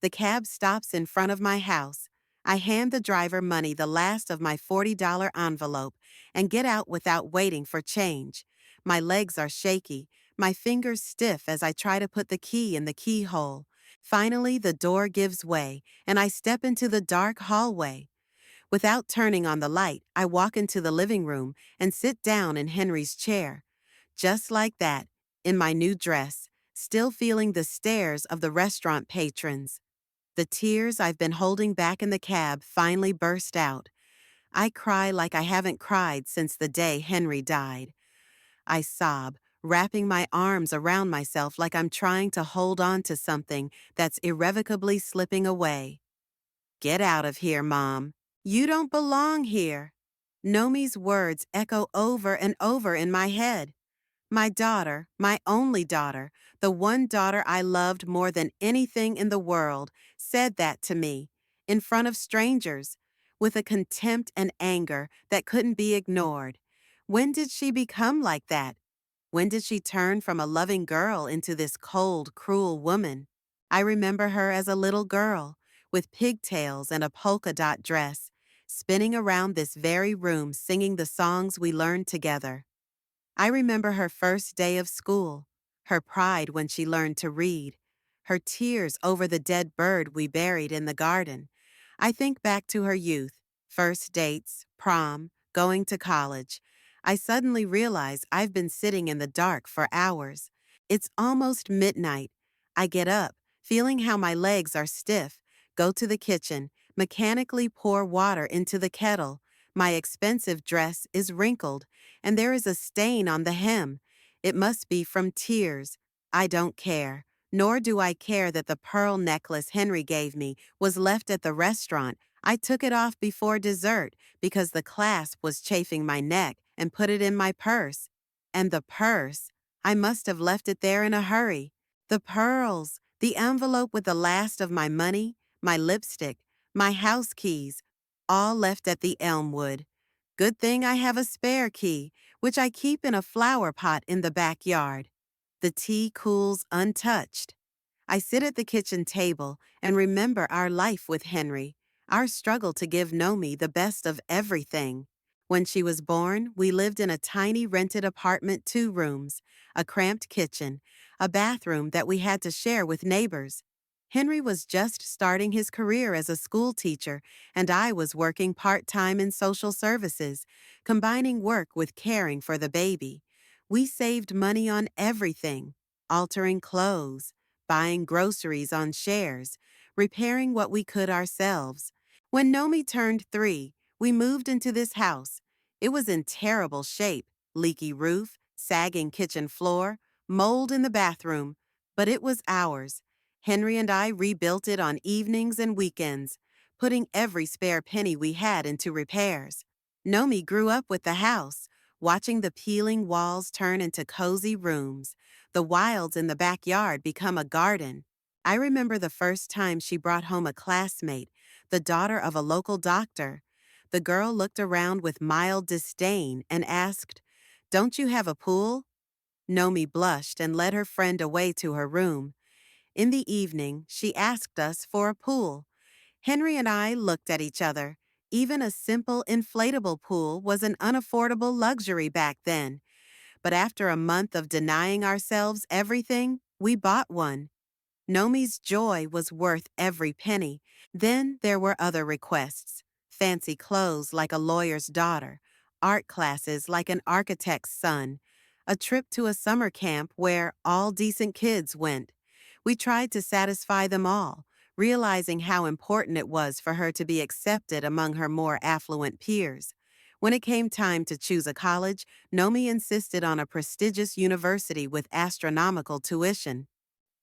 The cab stops in front of my house. I hand the driver money, the last of my $40 envelope, and get out without waiting for change. My legs are shaky, my fingers stiff as I try to put the key in the keyhole. Finally, the door gives way, and I step into the dark hallway. Without turning on the light, I walk into the living room and sit down in Henry's chair. Just like that, in my new dress, still feeling the stares of the restaurant patrons. The tears I've been holding back in the cab finally burst out. I cry like I haven't cried since the day Henry died. I sob, wrapping my arms around myself like I'm trying to hold on to something that's irrevocably slipping away. "Get out of here, Mom. You don't belong here." Nomi's words echo over and over in my head. My daughter, my only daughter, the one daughter I loved more than anything in the world, said that to me, in front of strangers, with a contempt and anger that couldn't be ignored. When did she become like that? When did she turn from a loving girl into this cold, cruel woman? I remember her as a little girl, with pigtails and a polka dot dress, spinning around this very room singing the songs we learned together. I remember her first day of school, her pride when she learned to read, her tears over the dead bird we buried in the garden. I think back to her youth, first dates, prom, going to college. I suddenly realize I've been sitting in the dark for hours. It's almost midnight. I get up, feeling how my legs are stiff, go to the kitchen, mechanically pour water into the kettle. My expensive dress is wrinkled, and there is a stain on the hem. It must be from tears. I don't care, nor do I care that the pearl necklace Henry gave me was left at the restaurant. I took it off before dessert because the clasp was chafing my neck and put it in my purse. And the purse, I must have left it there in a hurry. The pearls, the envelope with the last of my money, my lipstick, my house keys, all left at the Elmwood. Good thing I have a spare key, which I keep in a flower pot in the backyard. The tea cools untouched. I sit at the kitchen table and remember our life with Henry, our struggle to give Nomi the best of everything. When she was born, we lived in a tiny rented apartment, 2 rooms, a cramped kitchen, a bathroom that we had to share with neighbors. Henry was just starting his career as a school teacher, and I was working part-time in social services, combining work with caring for the baby. We saved money on everything, altering clothes, buying groceries on shares, repairing what we could ourselves. When Nomi turned 3, we moved into this house. It was in terrible shape, leaky roof, sagging kitchen floor, mold in the bathroom, but it was ours. Henry and I rebuilt it on evenings and weekends, putting every spare penny we had into repairs. Nomi grew up with the house, watching the peeling walls turn into cozy rooms, the wilds in the backyard become a garden. I remember the first time she brought home a classmate, the daughter of a local doctor. The girl looked around with mild disdain and asked, "Don't you have a pool?" Nomi blushed and led her friend away to her room. In the evening, she asked us for a pool. Henry and I looked at each other. Even a simple inflatable pool was an unaffordable luxury back then. But after a month of denying ourselves everything, we bought one. Nomi's joy was worth every penny. Then there were other requests. Fancy clothes like a lawyer's daughter, art classes like an architect's son, a trip to a summer camp where all decent kids went. We tried to satisfy them all, realizing how important it was for her to be accepted among her more affluent peers. When it came time to choose a college, Nomi insisted on a prestigious university with astronomical tuition.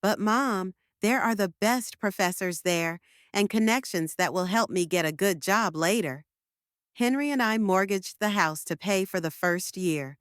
But Mom, there are the best professors there and connections that will help me get a good job later. Henry and I mortgaged the house to pay for the first year.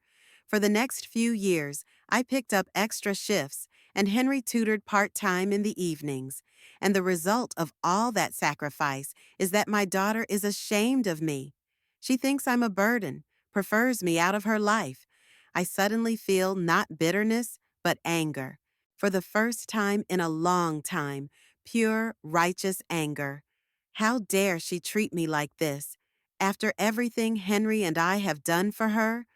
For the next few years, I picked up extra shifts, and Henry tutored part-time in the evenings. And the result of all that sacrifice is that my daughter is ashamed of me. She thinks I'm a burden, prefers me out of her life. I suddenly feel not bitterness, but anger. For the first time in a long time, pure, righteous anger. How dare she treat me like this? After everything Henry and I have done for her,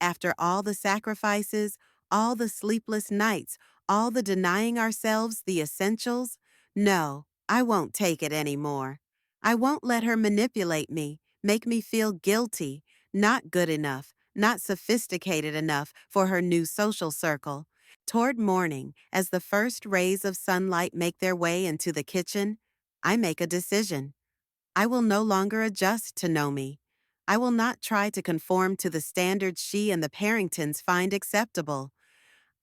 after all the sacrifices, all the sleepless nights, all the denying ourselves the essentials, no, I won't take it anymore. I won't let her manipulate me, make me feel guilty, not good enough, not sophisticated enough for her new social circle. Toward morning, as the first rays of sunlight make their way into the kitchen, I make a decision. I will no longer adjust to Nomi. I will not try to conform to the standards she and the Parringtons find acceptable.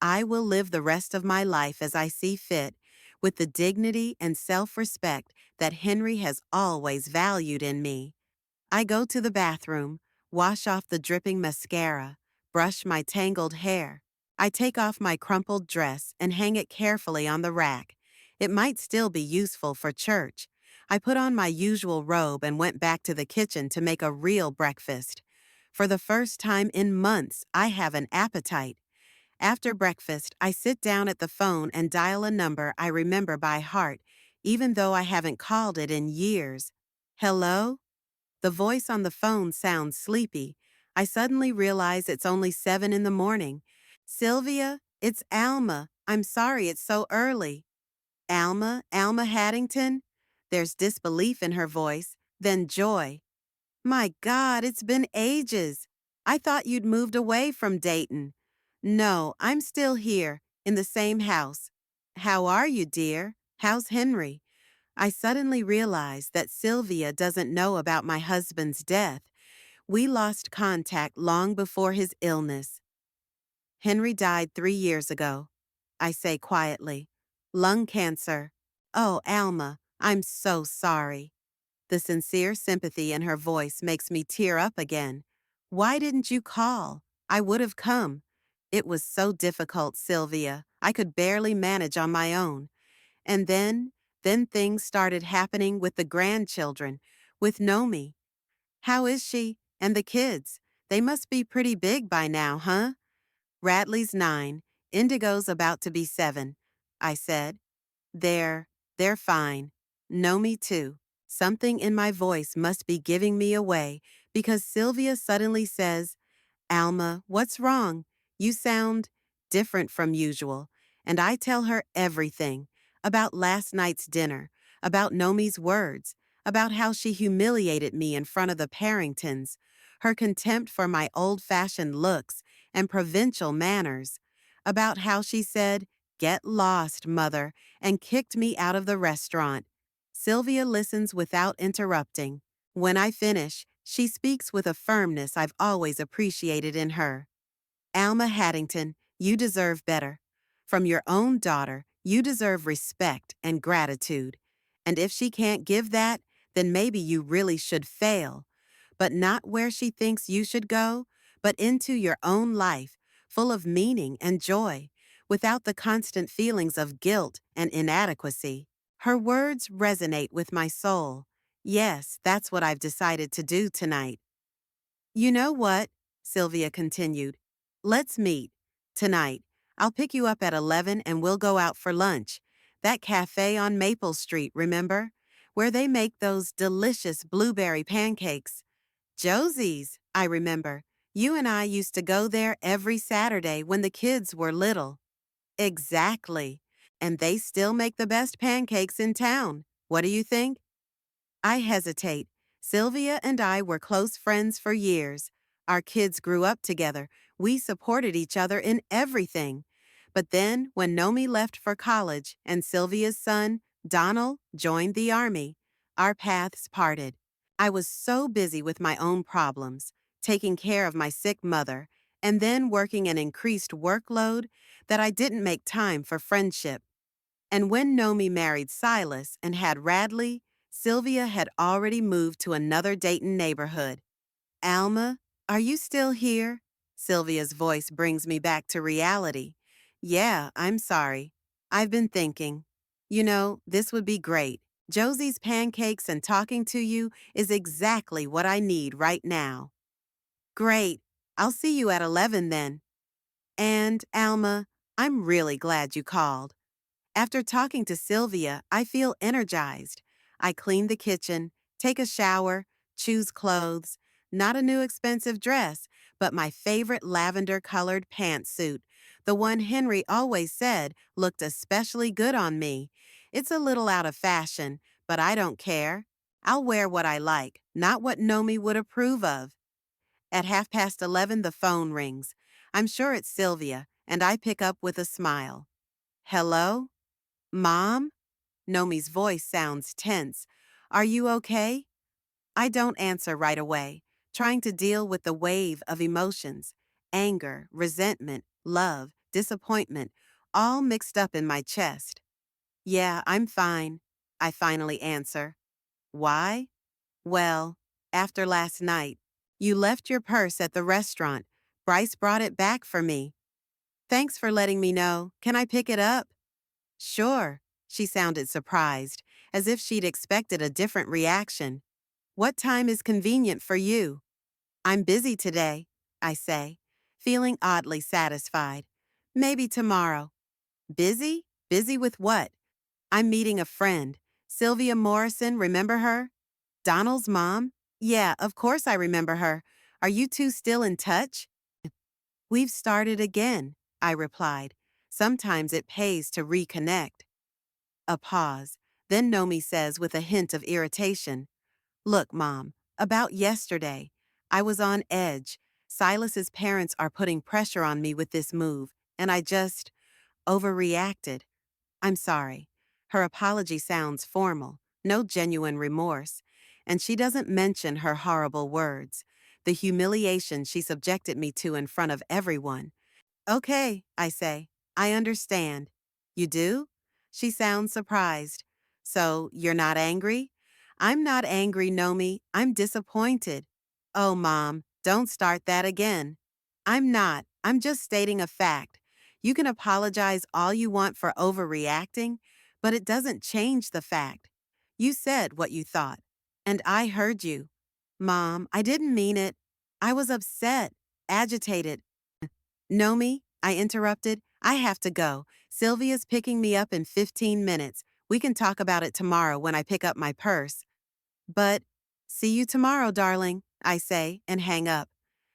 I will live the rest of my life as I see fit, with the dignity and self-respect that Henry has always valued in me. I go to the bathroom, wash off the dripping mascara, brush my tangled hair. I take off my crumpled dress and hang it carefully on the rack. It might still be useful for church. I put on my usual robe and went back to the kitchen to make a real breakfast. For the first time in months, I have an appetite. After breakfast, I sit down at the phone and dial a number I remember by heart, even though I haven't called it in years. Hello? The voice on the phone sounds sleepy. I suddenly realize it's only 7 in the morning. Sylvia, it's Alma. I'm sorry it's so early. Alma? Alma Haddington? There's disbelief in her voice, then joy. My God, it's been ages. I thought you'd moved away from Dayton. No, I'm still here, in the same house. How are you, dear? How's Henry? I suddenly realized that Sylvia doesn't know about my husband's death. We lost contact long before his illness. Henry died 3 years ago, I say quietly. Lung cancer. Oh, Alma, I'm so sorry. The sincere sympathy in her voice makes me tear up again. Why didn't you call? I would have come. It was so difficult, Sylvia. I could barely manage on my own. And then things started happening with the grandchildren, with Nomi. How is she? And the kids? They must be pretty big by now, huh? Radley's 9, Indigo's about to be 7, I said. They're fine. Nomi too. Something in my voice must be giving me away because Sylvia suddenly says, Alma, what's wrong? You sound different from usual. And I tell her everything about last night's dinner, about Nomi's words, about how she humiliated me in front of the Parringtons, her contempt for my old-fashioned looks and provincial manners, about how she said, "Get lost, mother," and kicked me out of the restaurant. Sylvia listens without interrupting. When I finish, she speaks with a firmness I've always appreciated in her. Alma Haddington, you deserve better. From your own daughter, you deserve respect and gratitude. And if she can't give that, then maybe you really should fail. But not where she thinks you should go, but into your own life, full of meaning and joy, without the constant feelings of guilt and inadequacy. Her words resonate with my soul. Yes, that's what I've decided to do tonight. You know what? Sylvia continued. Let's meet. Tonight. I'll pick you up at 11 and we'll go out for lunch. That cafe on Maple Street, remember? Where they make those delicious blueberry pancakes. Josie's, I remember. You and I used to go there every Saturday when the kids were little. Exactly. And they still make the best pancakes in town. What do you think? I hesitate. Sylvia and I were close friends for years. Our kids grew up together. We supported each other in everything. But then, when Nomi left for college and Sylvia's son, Donald, joined the army, our paths parted. I was so busy with my own problems, taking care of my sick mother, and then working an increased workload that I didn't make time for friendship. And when Nomi married Silas and had Radley, Sylvia had already moved to another Dayton neighborhood. Alma, are you still here? Sylvia's voice brings me back to reality. Yeah, I'm sorry. I've been thinking. You know, this would be great. Josie's pancakes and talking to you is exactly what I need right now. Great. I'll see you at 11 then. And, Alma, I'm really glad you called. After talking to Sylvia, I feel energized. I clean the kitchen, take a shower, choose clothes. Not a new expensive dress, but my favorite lavender-colored pantsuit, the one Henry always said looked especially good on me. It's a little out of fashion, but I don't care. I'll wear what I like, not what Nomi would approve of. At 11:30, the phone rings. I'm sure it's Sylvia, and I pick up with a smile. Hello? Mom? Nomi's voice sounds tense. Are you okay? I don't answer right away, trying to deal with the wave of emotions. Anger, resentment, love, disappointment, all mixed up in my chest. Yeah, I'm fine, I finally answer. Why? Well, after last night, you left your purse at the restaurant. Bryce brought it back for me. Thanks for letting me know. Can I pick it up? Sure. She sounded surprised, as if she'd expected a different reaction. What time is convenient for you? I'm busy today, I say, feeling oddly satisfied. Maybe tomorrow. Busy? Busy with what? I'm meeting a friend. Sylvia Morrison, remember her? Donald's mom? Yeah, of course I remember her. Are you two still in touch? We've started again, I replied. Sometimes it pays to reconnect. A pause. Then Nomi says with a hint of irritation, Look, Mom, about yesterday. I was on edge. Silas's parents are putting pressure on me with this move, and I just overreacted. I'm sorry. Her apology sounds formal, no genuine remorse, and she doesn't mention her horrible words, the humiliation she subjected me to in front of everyone. Okay, I say. I understand. You do? She sounds surprised. So, you're not angry? I'm not angry, Nomi. I'm disappointed. Oh, Mom, don't start that again. I'm not. I'm just stating a fact. You can apologize all you want for overreacting, but it doesn't change the fact. You said what you thought, and I heard you. Mom, I didn't mean it. I was upset, agitated. Nomi, I interrupted, I have to go. Sylvia's picking me up in 15 minutes. We can talk about it tomorrow when I pick up my purse. But, see you tomorrow, darling, I say, and hang up.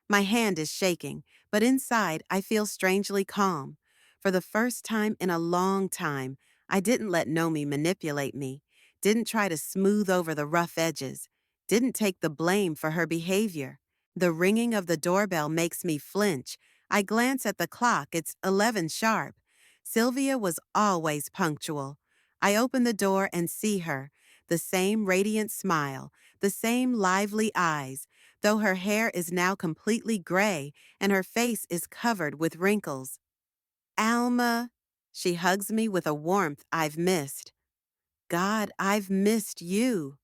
My hand is shaking, but inside I feel strangely calm. For the first time in a long time, I didn't let Nomi manipulate me, didn't try to smooth over the rough edges, didn't take the blame for her behavior. The ringing of the doorbell makes me flinch. I glance at the clock, it's 11 sharp. Sylvia was always punctual. I open the door and see her, the same radiant smile, the same lively eyes, though her hair is now completely gray and her face is covered with wrinkles. Alma, she hugs me with a warmth I've missed. God, I've missed you.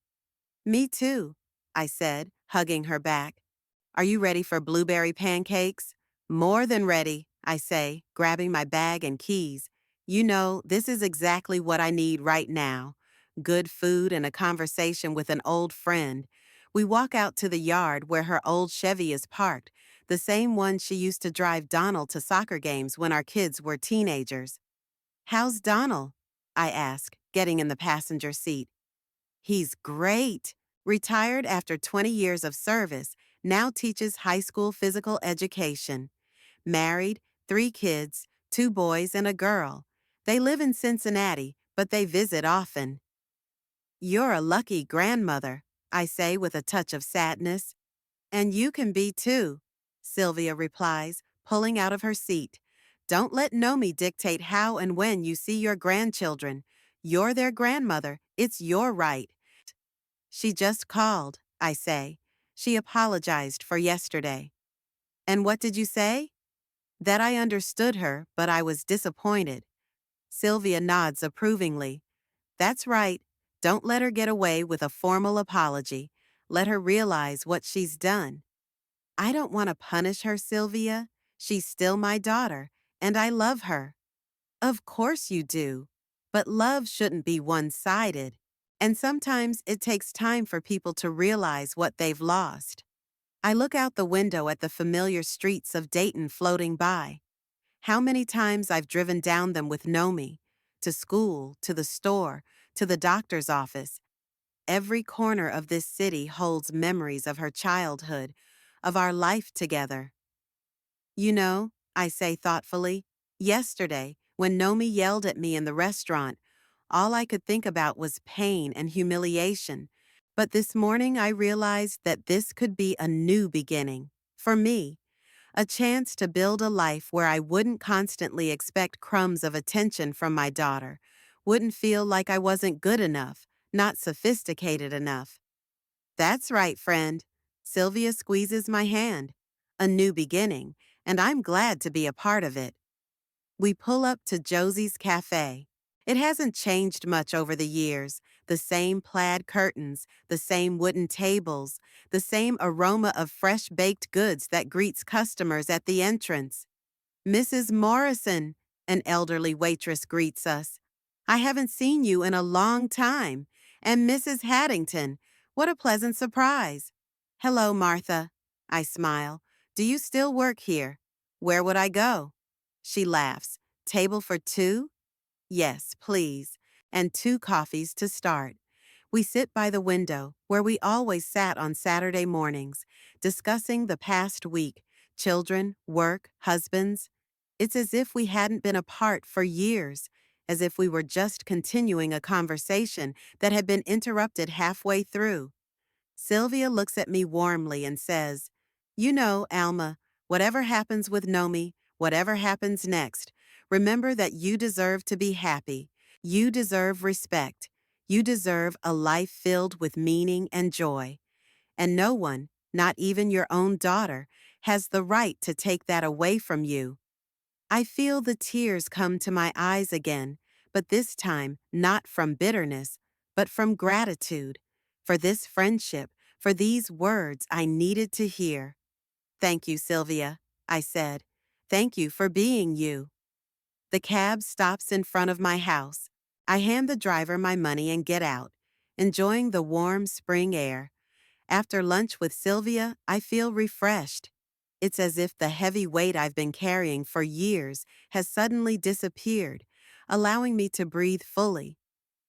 Me too, I said, hugging her back. Are you ready for blueberry pancakes? More than ready, I say, grabbing my bag and keys. You know, this is exactly what I need right now. Good food and a conversation with an old friend. We walk out to the yard where her old Chevy is parked, the same one she used to drive Donald to soccer games when our kids were teenagers. How's Donald? I ask, getting in the passenger seat. He's great. Retired after 20 years of service, now teaches high school physical education. Married, 3 kids, 2 boys and a girl. They live in Cincinnati, but they visit often. You're a lucky grandmother, I say with a touch of sadness. And you can be too, Sylvia replies, pulling out of her seat. Don't let Nomi dictate how and when you see your grandchildren. You're their grandmother. It's your right. She just called, I say. She apologized for yesterday. And what did you say? That I understood her, but I was disappointed. Sylvia nods approvingly. That's right. Don't let her get away with a formal apology. Let her realize what she's done. I don't want to punish her, Sylvia. She's still my daughter, and I love her. Of course you do. But love shouldn't be one-sided. And sometimes it takes time for people to realize what they've lost. I look out the window at the familiar streets of Dayton floating by. How many times I've driven down them with Nomi, to school, to the store, to the doctor's office. Every corner of this city holds memories of her childhood, of our life together. You know, I say thoughtfully, yesterday, when Nomi yelled at me in the restaurant, all I could think about was pain and humiliation. But this morning I realized that this could be a new beginning. For me, a chance to build a life where I wouldn't constantly expect crumbs of attention from my daughter, wouldn't feel like I wasn't good enough, not sophisticated enough. That's right, friend. Sylvia squeezes my hand. A new beginning, and I'm glad to be a part of it. We pull up to Josie's Cafe. It hasn't changed much over the years. The same plaid curtains, the same wooden tables, the same aroma of fresh baked goods that greets customers at the entrance. Mrs. Morrison, an elderly waitress greets us. I haven't seen you in a long time. And Mrs. Haddington, what a pleasant surprise. Hello, Martha. I smile. Do you still work here? Where would I go? She laughs. Table for 2? Yes, please. And 2 coffees to start. We sit by the window, where we always sat on Saturday mornings, discussing the past week, children, work, husbands. It's as if we hadn't been apart for years, as if we were just continuing a conversation that had been interrupted halfway through. Sylvia looks at me warmly and says, You know, Alma, whatever happens with Nomi, whatever happens next, remember that you deserve to be happy. You deserve respect. You deserve a life filled with meaning and joy. And no one, not even your own daughter, has the right to take that away from you. I feel the tears come to my eyes again, but this time not from bitterness, but from gratitude for this friendship, for these words I needed to hear. Thank you, Sylvia, I said. Thank you for being you. The cab stops in front of my house. I hand the driver my money and get out, enjoying the warm spring air. After lunch with Sylvia, I feel refreshed. It's as if the heavy weight I've been carrying for years has suddenly disappeared, allowing me to breathe fully.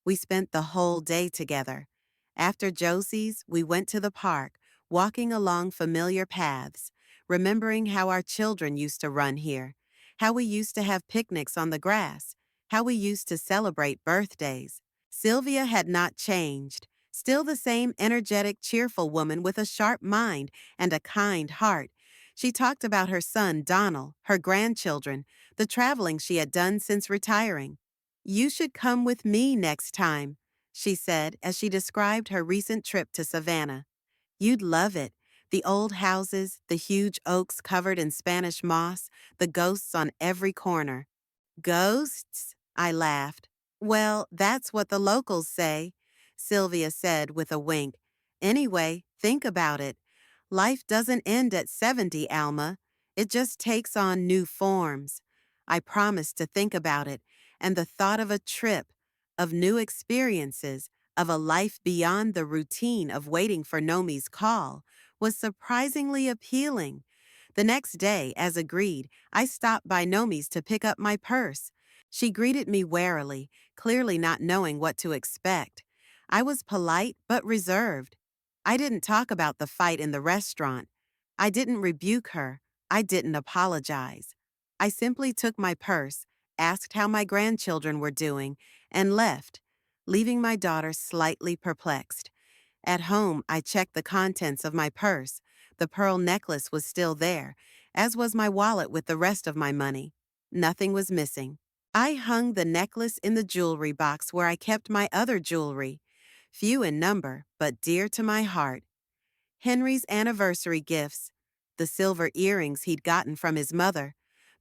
We spent the whole day together. After Josie's, we went to the park, walking along familiar paths, remembering how our children used to run here, how we used to have picnics on the grass, how we used to celebrate birthdays. Sylvia had not changed, still the same energetic, cheerful woman with a sharp mind and a kind heart. She talked about her son, Donald, her grandchildren, the traveling she had done since retiring. You should come with me next time, she said as she described her recent trip to Savannah. You'd love it. The old houses, the huge oaks covered in Spanish moss, the ghosts on every corner. Ghosts? I laughed. Well, that's what the locals say, Sylvia said with a wink. Anyway, think about it. Life doesn't end at 70, Alma. It just takes on new forms. I promised to think about it, and the thought of a trip, of new experiences, of a life beyond the routine of waiting for Nomi's call, was surprisingly appealing. The next day, as agreed, I stopped by Nomi's to pick up my purse. She greeted me warily, clearly not knowing what to expect. I was polite but reserved. I didn't talk about the fight in the restaurant. I didn't rebuke her. I didn't apologize. I simply took my purse, asked how my grandchildren were doing, and left, leaving my daughter slightly perplexed. At home, I checked the contents of my purse. The pearl necklace was still there, as was my wallet with the rest of my money. Nothing was missing. I hung the necklace in the jewelry box where I kept my other jewelry, few in number, but dear to my heart. Henry's anniversary gifts, the silver earrings he'd gotten from his mother,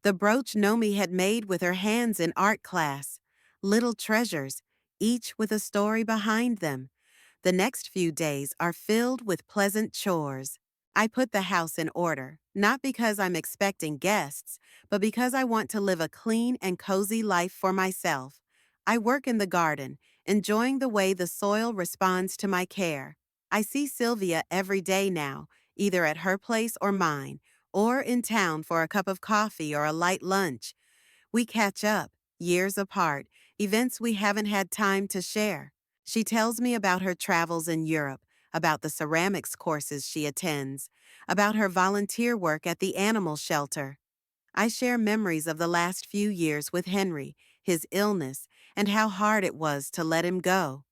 the brooch Nomi had made with her hands in art class, little treasures, each with a story behind them. The next few days are filled with pleasant chores. I put the house in order, not because I'm expecting guests, but because I want to live a clean and cozy life for myself. I work in the garden, enjoying the way the soil responds to my care. I see Sylvia every day now, either at her place or mine, or in town for a cup of coffee or a light lunch. We catch up, years apart, events we haven't had time to share. She tells me about her travels in Europe, about the ceramics courses she attends, about her volunteer work at the animal shelter. I share memories of the last few years with Henry, his illness, and how hard it was to let him go.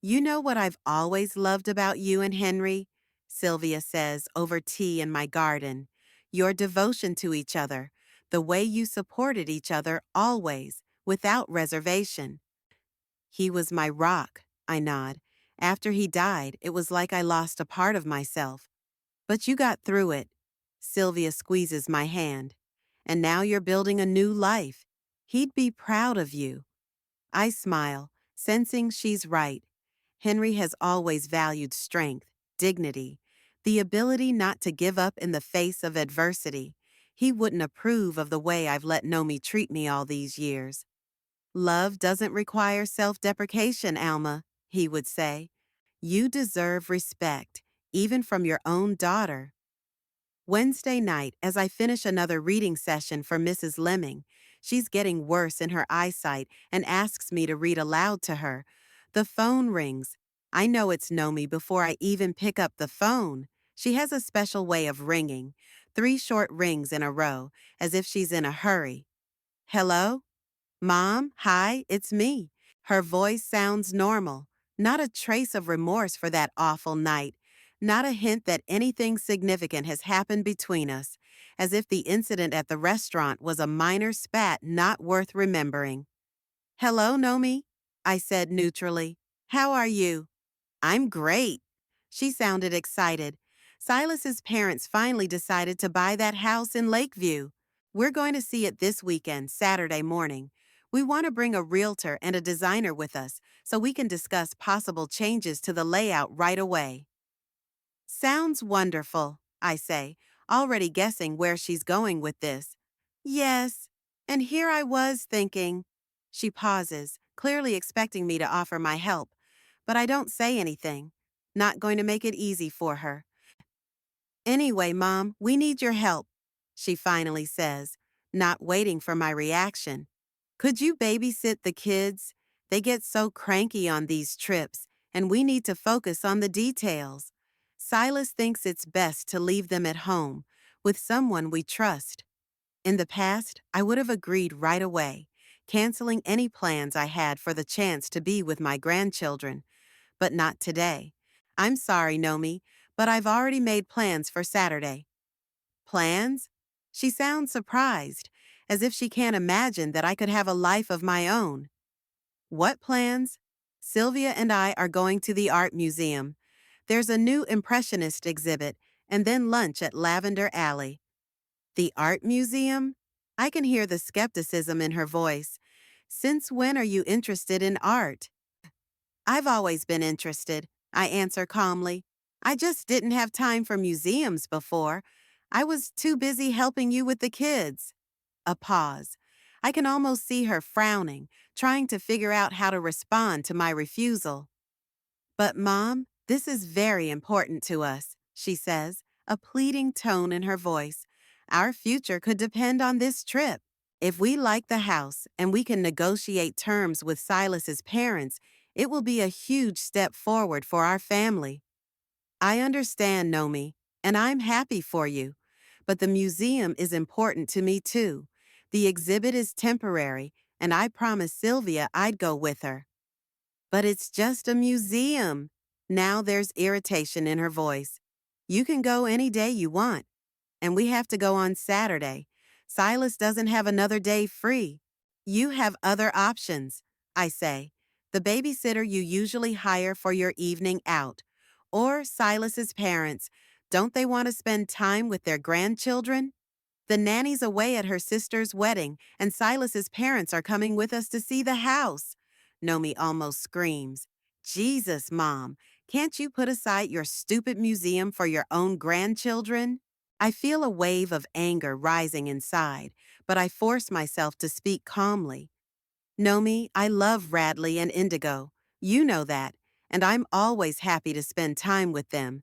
You know what I've always loved about you and Henry? Sylvia says over tea in my garden. Your devotion to each other, the way you supported each other always, without reservation. He was my rock, I nod. After he died, it was like I lost a part of myself. But you got through it. Sylvia squeezes my hand. And now you're building a new life. He'd be proud of you. I smile, sensing she's right. Henry has always valued strength, dignity, the ability not to give up in the face of adversity. He wouldn't approve of the way I've let Nomi treat me all these years. Love doesn't require self-deprecation, Alma, he would say. You deserve respect, even from your own daughter. Wednesday night, as I finish another reading session for Mrs. Lemming, she's getting worse in her eyesight and asks me to read aloud to her. The phone rings. I know it's Nomi before I even pick up the phone. She has a special way of ringing, 3 short rings in a row, as if she's in a hurry. Hello? Mom, hi, it's me. Her voice sounds normal, not a trace of remorse for that awful night, not a hint that anything significant has happened between us, as if the incident at the restaurant was a minor spat not worth remembering. Hello, Nomi, I said neutrally. How are you? I'm great. She sounded excited. Silas's parents finally decided to buy that house in Lakeview. We're going to see it this weekend, Saturday morning. We want to bring a realtor and a designer with us so we can discuss possible changes to the layout right away. Sounds wonderful, I say, already guessing where she's going with this. Yes, and here I was thinking. She pauses, clearly expecting me to offer my help, but I don't say anything. Not going to make it easy for her. Anyway, Mom, we need your help, she finally says, not waiting for my reaction. Could you babysit the kids? They get so cranky on these trips, and we need to focus on the details. Silas thinks it's best to leave them at home, with someone we trust. In the past, I would have agreed right away, canceling any plans I had for the chance to be with my grandchildren, but not today. I'm sorry, Nomi, but I've already made plans for Saturday. Plans? She sounds surprised, as if she can't imagine that I could have a life of my own. What plans? Sylvia and I are going to the art museum. There's a new Impressionist exhibit, and then lunch at Lavender Alley. The art museum? I can hear the skepticism in her voice. Since when are you interested in art? I've always been interested, I answer calmly. I just didn't have time for museums before. I was too busy helping you with the kids. A pause. I can almost see her frowning, trying to figure out how to respond to my refusal. But Mom, this is very important to us, she says, a pleading tone in her voice. Our future could depend on this trip. If we like the house and we can negotiate terms with Silas's parents, it will be a huge step forward for our family. I understand, Nomi, and I'm happy for you. But the museum is important to me too. The exhibit is temporary, and I promised Sylvia I'd go with her. But it's just a museum. Now there's irritation in her voice. You can go any day you want, and we have to go on Saturday. Silas doesn't have another day free. You have other options, I say. The babysitter you usually hire for your evening out. Or Silas's parents. Don't they want to spend time with their grandchildren? The nanny's away at her sister's wedding, and Silas's parents are coming with us to see the house. Nomi almost screams. Jesus, Mom, can't you put aside your stupid museum for your own grandchildren? I feel a wave of anger rising inside, but I force myself to speak calmly. Nomi, I love Radley and Indigo. You know that, and I'm always happy to spend time with them.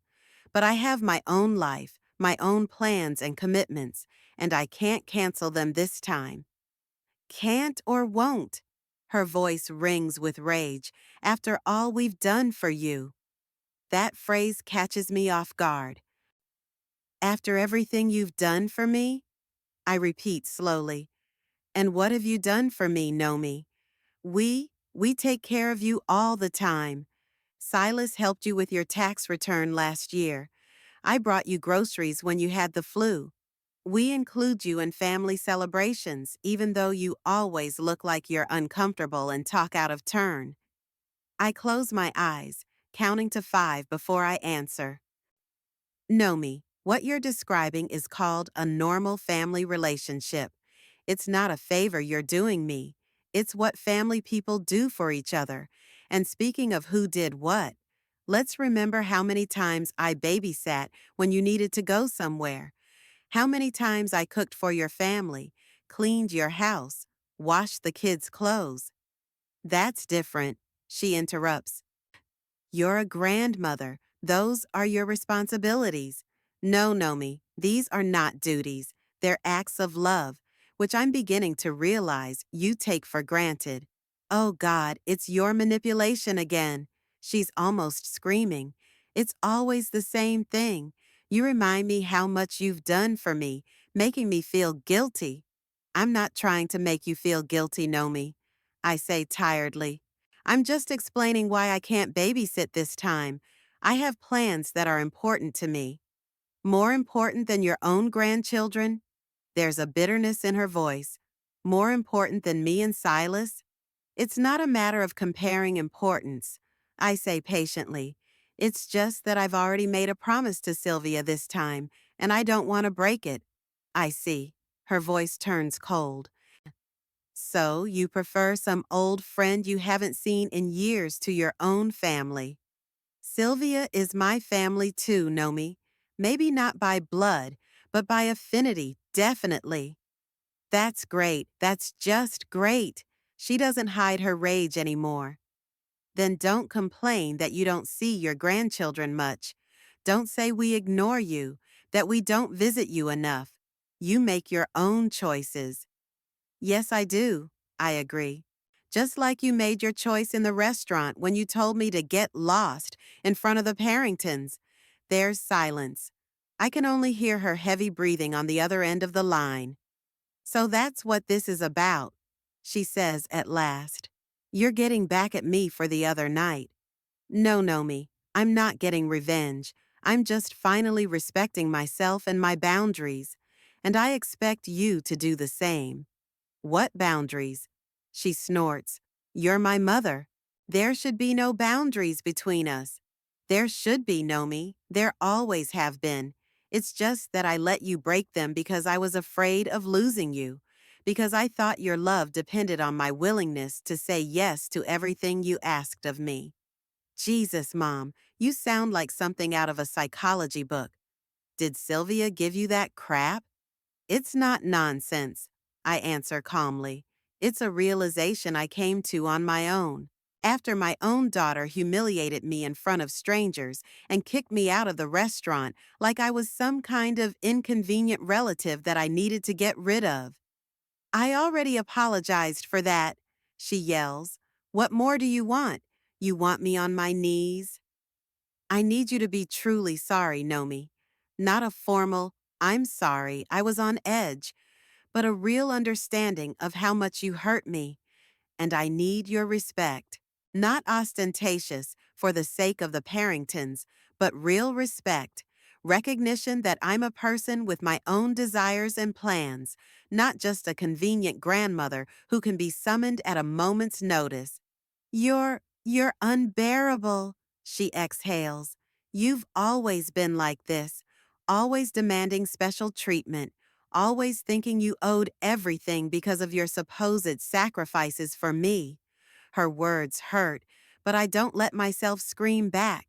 But I have my own life, my own plans and commitments, and I can't cancel them this time. Can't or won't? Her voice rings with rage. After all we've done for you. That phrase catches me off guard. After everything you've done for me? I repeat slowly. And what have you done for me, Nomi? We take care of you all the time. Silas helped you with your tax return last year. I brought you groceries when you had the flu. We include you in family celebrations, even though you always look like you're uncomfortable and talk out of turn. I close my eyes, counting to 5 before I answer. Nomi, what you're describing is called a normal family relationship. It's not a favor you're doing me. It's what family people do for each other. And speaking of who did what, let's remember how many times I babysat when you needed to go somewhere. How many times I cooked for your family, cleaned your house, washed the kids' clothes. That's different, she interrupts. You're a grandmother. Those are your responsibilities. No, Nomi, these are not duties. They're acts of love, which I'm beginning to realize you take for granted. Oh God, it's your manipulation again. She's almost screaming. It's always the same thing. You remind me how much you've done for me, making me feel guilty. I'm not trying to make you feel guilty, Nomi, I say tiredly. I'm just explaining why I can't babysit this time. I have plans that are important to me. More important than your own grandchildren? There's a bitterness in her voice. More important than me and Silas? It's not a matter of comparing importance, I say patiently. It's just that I've already made a promise to Sylvia this time, and I don't want to break it. I see. Her voice turns cold. So, you prefer some old friend you haven't seen in years to your own family. Sylvia is my family too, Nomi. Maybe not by blood, but by affinity, definitely. That's great. That's just great. She doesn't hide her rage anymore. Then don't complain that you don't see your grandchildren much. Don't say we ignore you, that we don't visit you enough. You make your own choices. Yes, I do, I agree. Just like you made your choice in the restaurant when you told me to get lost in front of the Parringtons. There's silence. I can only hear her heavy breathing on the other end of the line. So that's what this is about, she says at last. You're getting back at me for the other night. No, Nomi, I'm not getting revenge. I'm just finally respecting myself and my boundaries. And I expect you to do the same. What boundaries? She snorts. You're my mother. There should be no boundaries between us. There should be, Nomi. There always have been. It's just that I let you break them because I was afraid of losing you, because I thought your love depended on my willingness to say yes to everything you asked of me. Jesus, Mom, you sound like something out of a psychology book. Did Sylvia give you that crap? It's not nonsense, I answer calmly. It's a realization I came to on my own. After my own daughter humiliated me in front of strangers and kicked me out of the restaurant like I was some kind of inconvenient relative that I needed to get rid of. I already apologized for that, she yells. What more do you want? You want me on my knees? I need you to be truly sorry, Nomi. Not a formal, I'm sorry, I was on edge, but a real understanding of how much you hurt me, and I need your respect. Not ostentatious for the sake of the Parringtons, but real respect. Recognition that I'm a person with my own desires and plans, not just a convenient grandmother who can be summoned at a moment's notice. You're unbearable, she exhales. You've always been like this, always demanding special treatment, always thinking you owed everything because of your supposed sacrifices for me. Her words hurt, but I don't let myself scream back.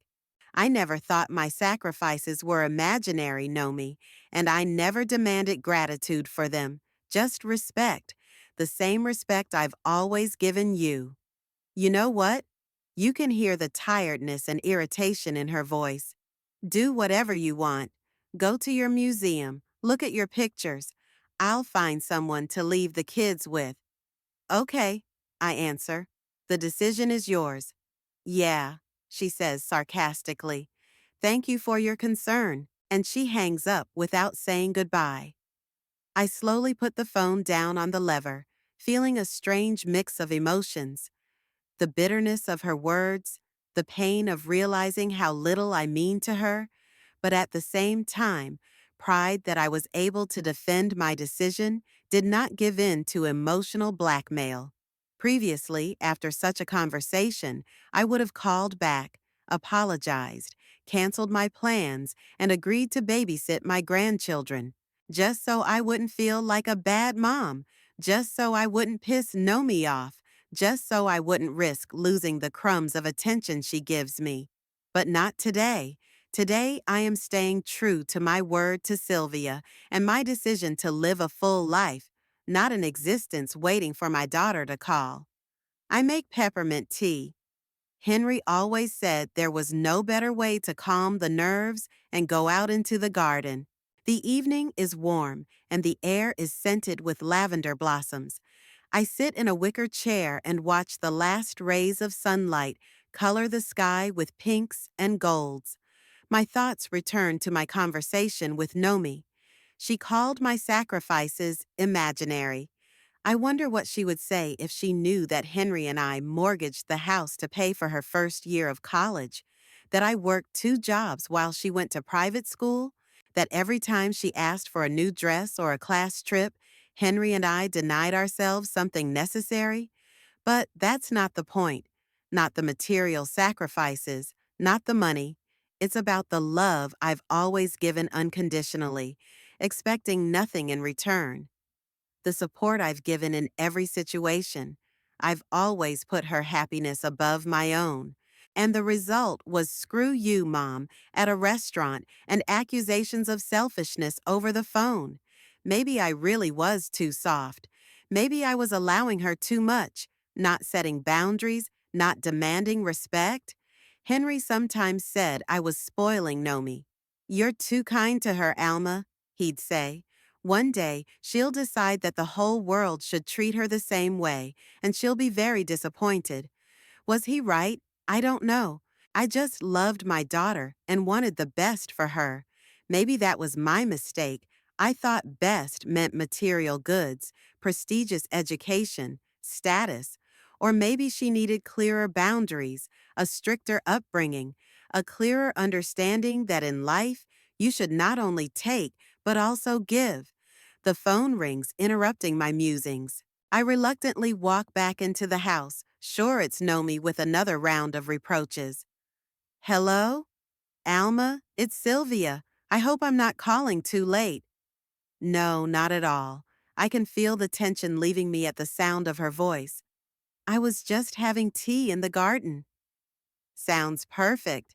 I never thought my sacrifices were imaginary, Nomi, and I never demanded gratitude for them, just respect, the same respect I've always given you. You know what? You can hear the tiredness and irritation in her voice. Do whatever you want. Go to your museum. Look at your pictures. I'll find someone to leave the kids with. Okay, I answer. The decision is yours. Yeah, she says sarcastically. Thank you for your concern. And she hangs up without saying goodbye. I slowly put the phone down on the lever, feeling a strange mix of emotions. The bitterness of her words, the pain of realizing how little I mean to her, but at the same time, pride that I was able to defend my decision did not give in to emotional blackmail. Previously, after such a conversation, I would have called back, apologized, canceled my plans, and agreed to babysit my grandchildren, just so I wouldn't feel like a bad mom, just so I wouldn't piss Nomi off, just so I wouldn't risk losing the crumbs of attention she gives me. But not today. Today, I am staying true to my word to Sylvia and my decision to live a full life, not an existence waiting for my daughter to call. I make peppermint tea. Henry always said there was no better way to calm the nerves and go out into the garden. The evening is warm and the air is scented with lavender blossoms. I sit in a wicker chair and watch the last rays of sunlight color the sky with pinks and golds. My thoughts return to my conversation with Nomi. She called my sacrifices imaginary. I wonder what she would say if she knew that Henry and I mortgaged the house to pay for her first year of college, that I worked 2 jobs while she went to private school, that every time she asked for a new dress or a class trip, Henry and I denied ourselves something necessary. But that's not the point. Not the material sacrifices, not the money. It's about the love I've always given unconditionally, expecting nothing in return. The support I've given in every situation. I've always put her happiness above my own. And the result was screw you, Mom, at a restaurant and accusations of selfishness over the phone. Maybe I really was too soft. Maybe I was allowing her too much, not setting boundaries, not demanding respect. Henry sometimes said I was spoiling Nomi. You're too kind to her, Alma, he'd say. One day, she'll decide that the whole world should treat her the same way, and she'll be very disappointed. Was he right? I don't know. I just loved my daughter and wanted the best for her. Maybe that was my mistake. I thought best meant material goods, prestigious education, status. Or maybe she needed clearer boundaries, a stricter upbringing, a clearer understanding that in life, you should not only take, but also give. The phone rings, interrupting my musings. I reluctantly walk back into the house, sure it's Nomi with another round of reproaches. Hello? Alma, it's Sylvia. I hope I'm not calling too late. No, not at all. I can feel the tension leaving me at the sound of her voice. I was just having tea in the garden. Sounds perfect.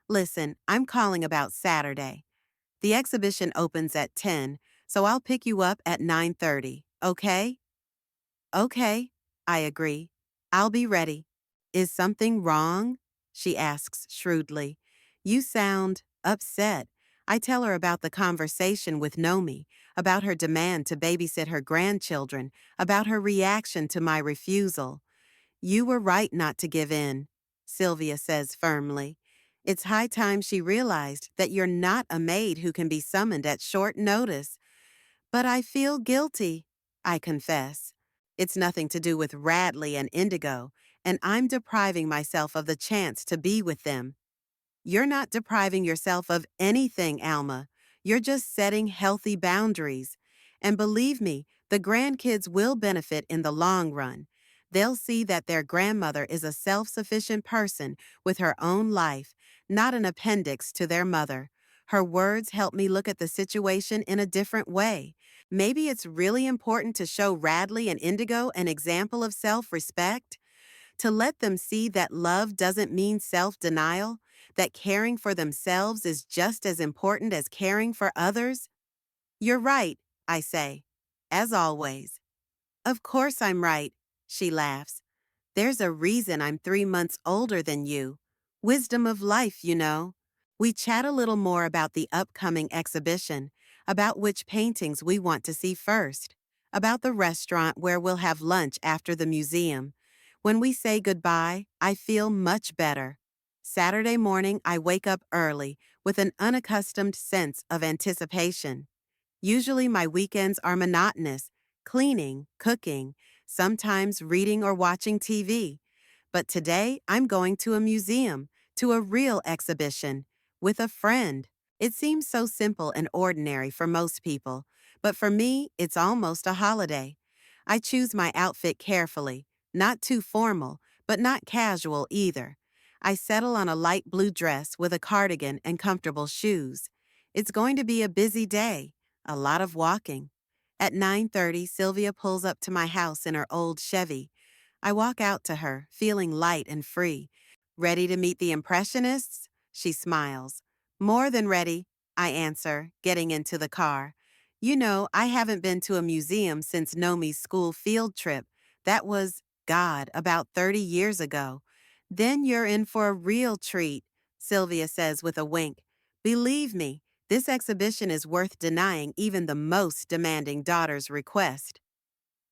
Listen, I'm calling about Saturday. The exhibition opens at 10, so I'll pick you up at 9:30, okay? Okay, I agree. I'll be ready. Is something wrong? She asks shrewdly. You sound upset. I tell her about the conversation with Nomi, about her demand to babysit her grandchildren, about her reaction to my refusal. You were right not to give in, Sylvia says firmly. It's high time she realized that you're not a maid who can be summoned at short notice. But I feel guilty, I confess. It's nothing to do with Radley and Indigo, and I'm depriving myself of the chance to be with them. You're not depriving yourself of anything, Alma. You're just setting healthy boundaries. And believe me, the grandkids will benefit in the long run. They'll see that their grandmother is a self-sufficient person with her own life, not an appendix to their mother. Her words help me look at the situation in a different way. Maybe it's really important to show Radley and Indigo an example of self-respect, to let them see that love doesn't mean self-denial, that caring for themselves is just as important as caring for others. You're right, I say, as always. Of course I'm right, she laughs. There's a reason I'm 3 months older than you. Wisdom of life, you know. We chat a little more about the upcoming exhibition, about which paintings we want to see first, about the restaurant where we'll have lunch after the museum. When we say goodbye, I feel much better. Saturday morning, I wake up early with an unaccustomed sense of anticipation. Usually my weekends are monotonous, cleaning, cooking, sometimes reading or watching TV. But today I'm going to a museum, to a real exhibition, with a friend. It seems so simple and ordinary for most people, but for me, it's almost a holiday. I choose my outfit carefully, not too formal, but not casual either. I settle on a light blue dress with a cardigan and comfortable shoes. It's going to be a busy day. A lot of walking. At 9:30, Sylvia pulls up to my house in her old Chevy. I walk out to her, feeling light and free. Ready to meet the Impressionists? She smiles. More than ready, I answer, getting into the car. You know, I haven't been to a museum since Nomi's school field trip. That was, God, about 30 years ago. Then you're in for a real treat, Sylvia says with a wink. Believe me, this exhibition is worth denying even the most demanding daughter's request.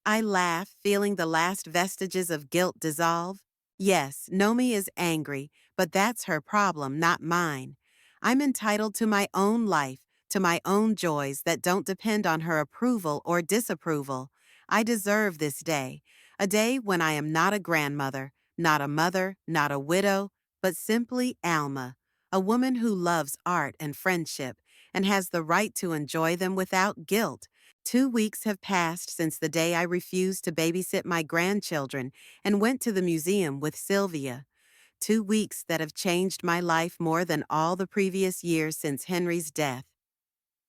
I laugh, feeling the last vestiges of guilt dissolve. Yes, Nomi is angry, but that's her problem, not mine. I'm entitled to my own life, to my own joys that don't depend on her approval or disapproval. I deserve this day, a day when I am not a grandmother, not a mother, not a widow, but simply Alma, a woman who loves art and friendship and has the right to enjoy them without guilt. 2 weeks have passed since the day I refused to babysit my grandchildren and went to the museum with Sylvia. 2 weeks that have changed my life more than all the previous years since Henry's death.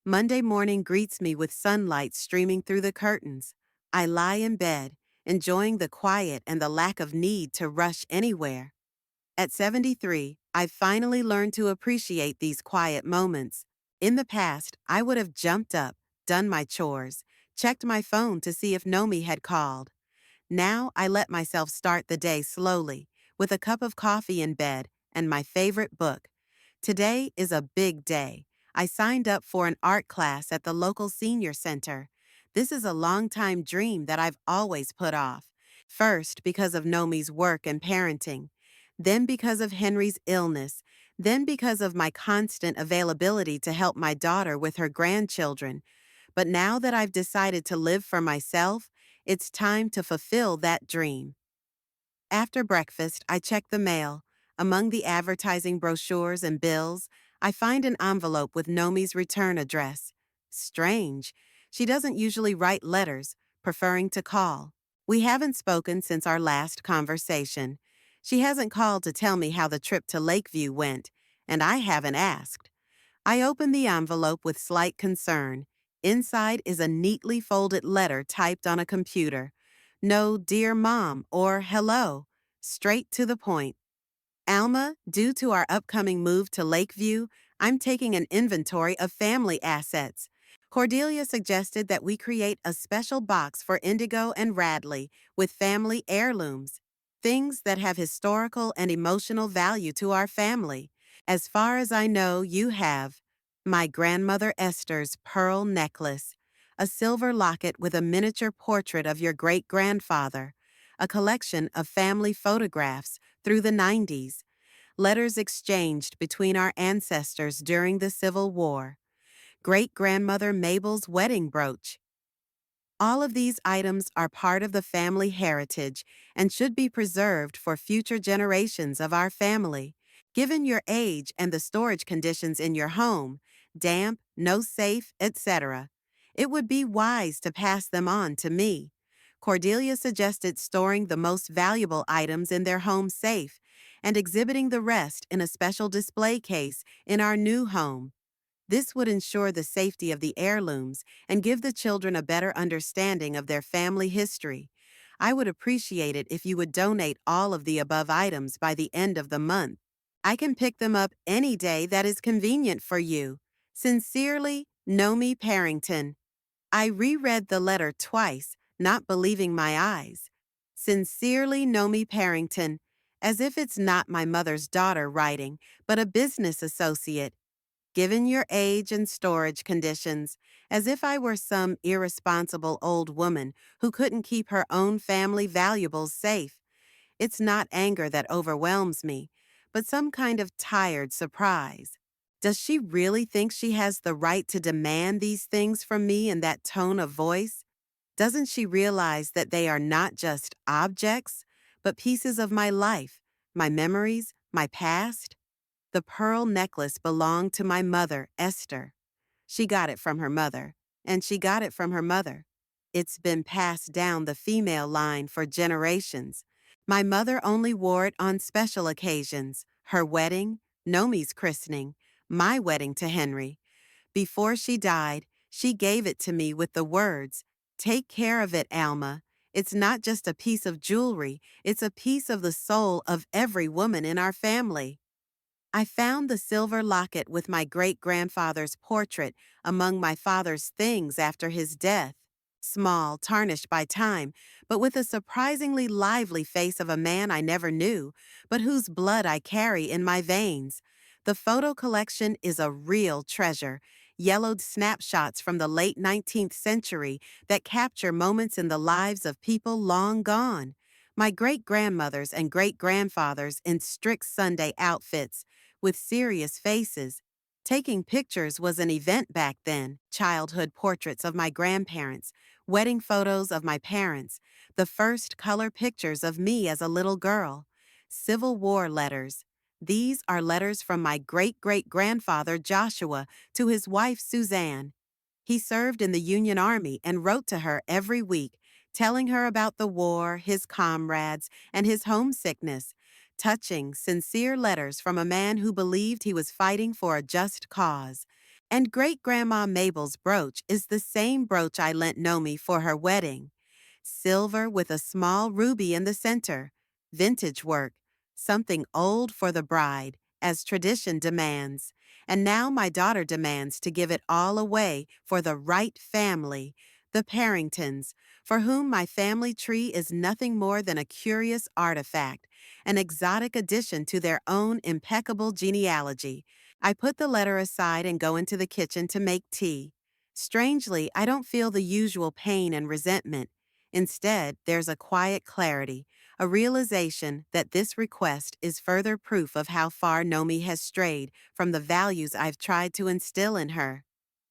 Monday morning greets me with sunlight streaming through the curtains. I lie in bed, enjoying the quiet and the lack of need to rush anywhere. At 73, I've finally learned to appreciate these quiet moments. In the past, I would have jumped up, done my chores, checked my phone to see if Nomi had called. Now I let myself start the day slowly, with a cup of coffee in bed and my favorite book. Today is a big day. I signed up for an art class at the local senior center. This is a long-time dream that I've always put off. First, because of Nomi's work and parenting. Then because of Henry's illness. Then because of my constant availability to help my daughter with her grandchildren. But now that I've decided to live for myself, it's time to fulfill that dream. After breakfast, I check the mail. Among the advertising brochures and bills, I find an envelope with Nomi's return address. Strange. She doesn't usually write letters, preferring to call. We haven't spoken since our last conversation. She hasn't called to tell me how the trip to Lakeview went, and I haven't asked. I open the envelope with slight concern. Inside is a neatly folded letter typed on a computer. No "Dear Mom" or "Hello." Straight to the point. Alma, due to our upcoming move to Lakeview, I'm taking an inventory of family assets. Cordelia suggested that we create a special box for Indigo and Radley with family heirlooms, things that have historical and emotional value to our family. As far as I know, you have my grandmother Esther's pearl necklace, a silver locket with a miniature portrait of your great-grandfather, a collection of family photographs through the 90s, letters exchanged between our ancestors during the Civil War, great-grandmother Mabel's wedding brooch. All of these items are part of the family heritage and should be preserved for future generations of our family. Given your age and the storage conditions in your home, damp, no safe, etc., it would be wise to pass them on to me. Cordelia suggested storing the most valuable items in their home safe and exhibiting the rest in a special display case in our new home. This would ensure the safety of the heirlooms and give the children a better understanding of their family history. I would appreciate it if you would donate all of the above items by the end of the month. I can pick them up any day that is convenient for you. Sincerely, Nomi Parrington. I reread the letter twice, not believing my eyes. Sincerely, Nomi Parrington, as if it's not my mother's daughter writing, but a business associate. Given your age and storage conditions, as if I were some irresponsible old woman who couldn't keep her own family valuables safe. It's not anger that overwhelms me, but some kind of tired surprise. Does she really think she has the right to demand these things from me in that tone of voice? Doesn't she realize that they are not just objects, but pieces of my life, my memories, my past? The pearl necklace belonged to my mother, Esther. She got it from her mother, and she got it from her mother. It's been passed down the female line for generations. My mother only wore it on special occasions, her wedding, Nomi's christening, my wedding to Henry. Before she died, she gave it to me with the words, "Take care of it, Alma. It's not just a piece of jewelry, it's a piece of the soul of every woman in our family." I found the silver locket with my great-grandfather's portrait among my father's things after his death. Small, tarnished by time, but with a surprisingly lively face of a man I never knew, but whose blood I carry in my veins. The photo collection is a real treasure, yellowed snapshots from the late 19th century that capture moments in the lives of people long gone. My great-grandmothers and great-grandfathers in strict Sunday outfits, with serious faces. Taking pictures was an event back then. Childhood portraits of my grandparents, wedding photos of my parents, the first color pictures of me as a little girl. Civil War letters. These are letters from my great-great-grandfather Joshua to his wife Suzanne. He served in the Union Army and wrote to her every week, telling her about the war, his comrades, and his homesickness. Touching, sincere letters from a man who believed he was fighting for a just cause. And Great-Grandma Mabel's brooch is the same brooch I lent Nomi for her wedding. Silver with a small ruby in the center. Vintage work. Something old for the bride, as tradition demands. And now my daughter demands to give it all away for the right family, the Parringtons, for whom my family tree is nothing more than a curious artifact, an exotic addition to their own impeccable genealogy. I put the letter aside and go into the kitchen to make tea. Strangely, I don't feel the usual pain and resentment. Instead, there's a quiet clarity, a realization that this request is further proof of how far Nomi has strayed from the values I've tried to instill in her.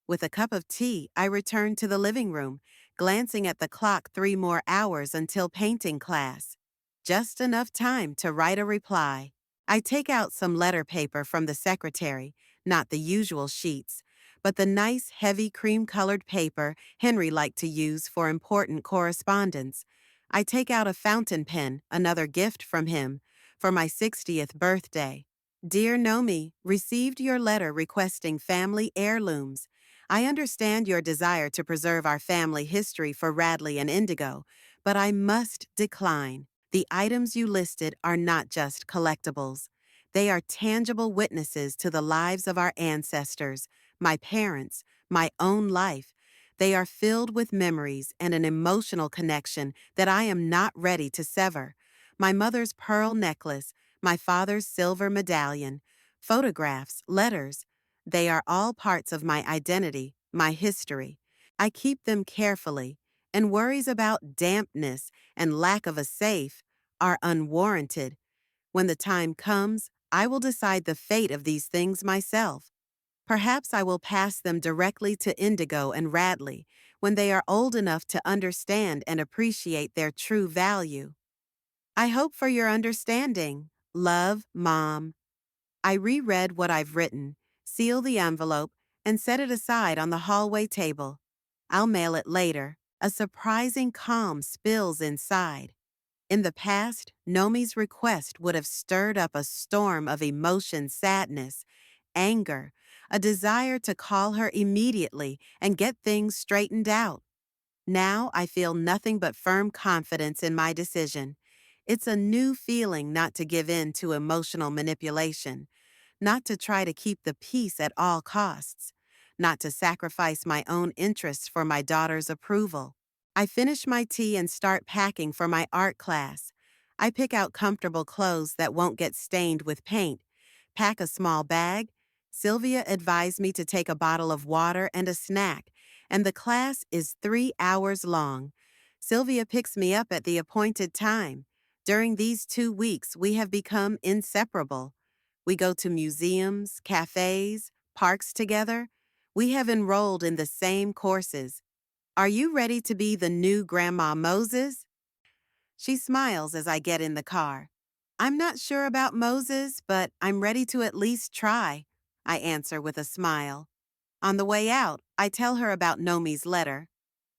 With a cup of tea, I return to the living room, glancing at the clock 3 more hours until painting class. Just enough time to write a reply. I take out some letter paper from the secretary, not the usual sheets, but the nice, heavy cream-colored paper Henry liked to use for important correspondence. I take out a fountain pen, another gift from him, for my 60th birthday. Dear Nomi, received your letter requesting family heirlooms. I understand your desire to preserve our family history for Radley and Indigo, but I must decline. The items you listed are not just collectibles. They are tangible witnesses to the lives of our ancestors, my parents, my own life. They are filled with memories and an emotional connection that I am not ready to sever. My mother's pearl necklace, my father's silver medallion, photographs, letters. They are all parts of my identity, my history. I keep them carefully, and worries about dampness and lack of a safe are unwarranted. When the time comes, I will decide the fate of these things myself. Perhaps I will pass them directly to Indigo and Radley when they are old enough to understand and appreciate their true value. I hope for your understanding. Love, Mom. I reread what I've written, seal the envelope, and set it aside on the hallway table. I'll mail it later. A surprising calm spills inside. In the past, Nomi's request would have stirred up a storm of emotion, sadness, anger, a desire to call her immediately and get things straightened out. Now I feel nothing but firm confidence in my decision. It's a new feeling not to give in to emotional manipulation, not to try to keep the peace at all costs, not to sacrifice my own interests for my daughter's approval. I finish my tea and start packing for my art class. I pick out comfortable clothes that won't get stained with paint, pack a small bag. Sylvia advised me to take a bottle of water and a snack, and the class is 3 hours long. Sylvia picks me up at the appointed time. During these 2 weeks, we have become inseparable. We go to museums, cafes, parks together. We have enrolled in the same courses. Are you ready to be the new Grandma Moses? She smiles as I get in the car. I'm not sure about Moses, but I'm ready to at least try, I answer with a smile. On the way out, I tell her about Nomi's letter.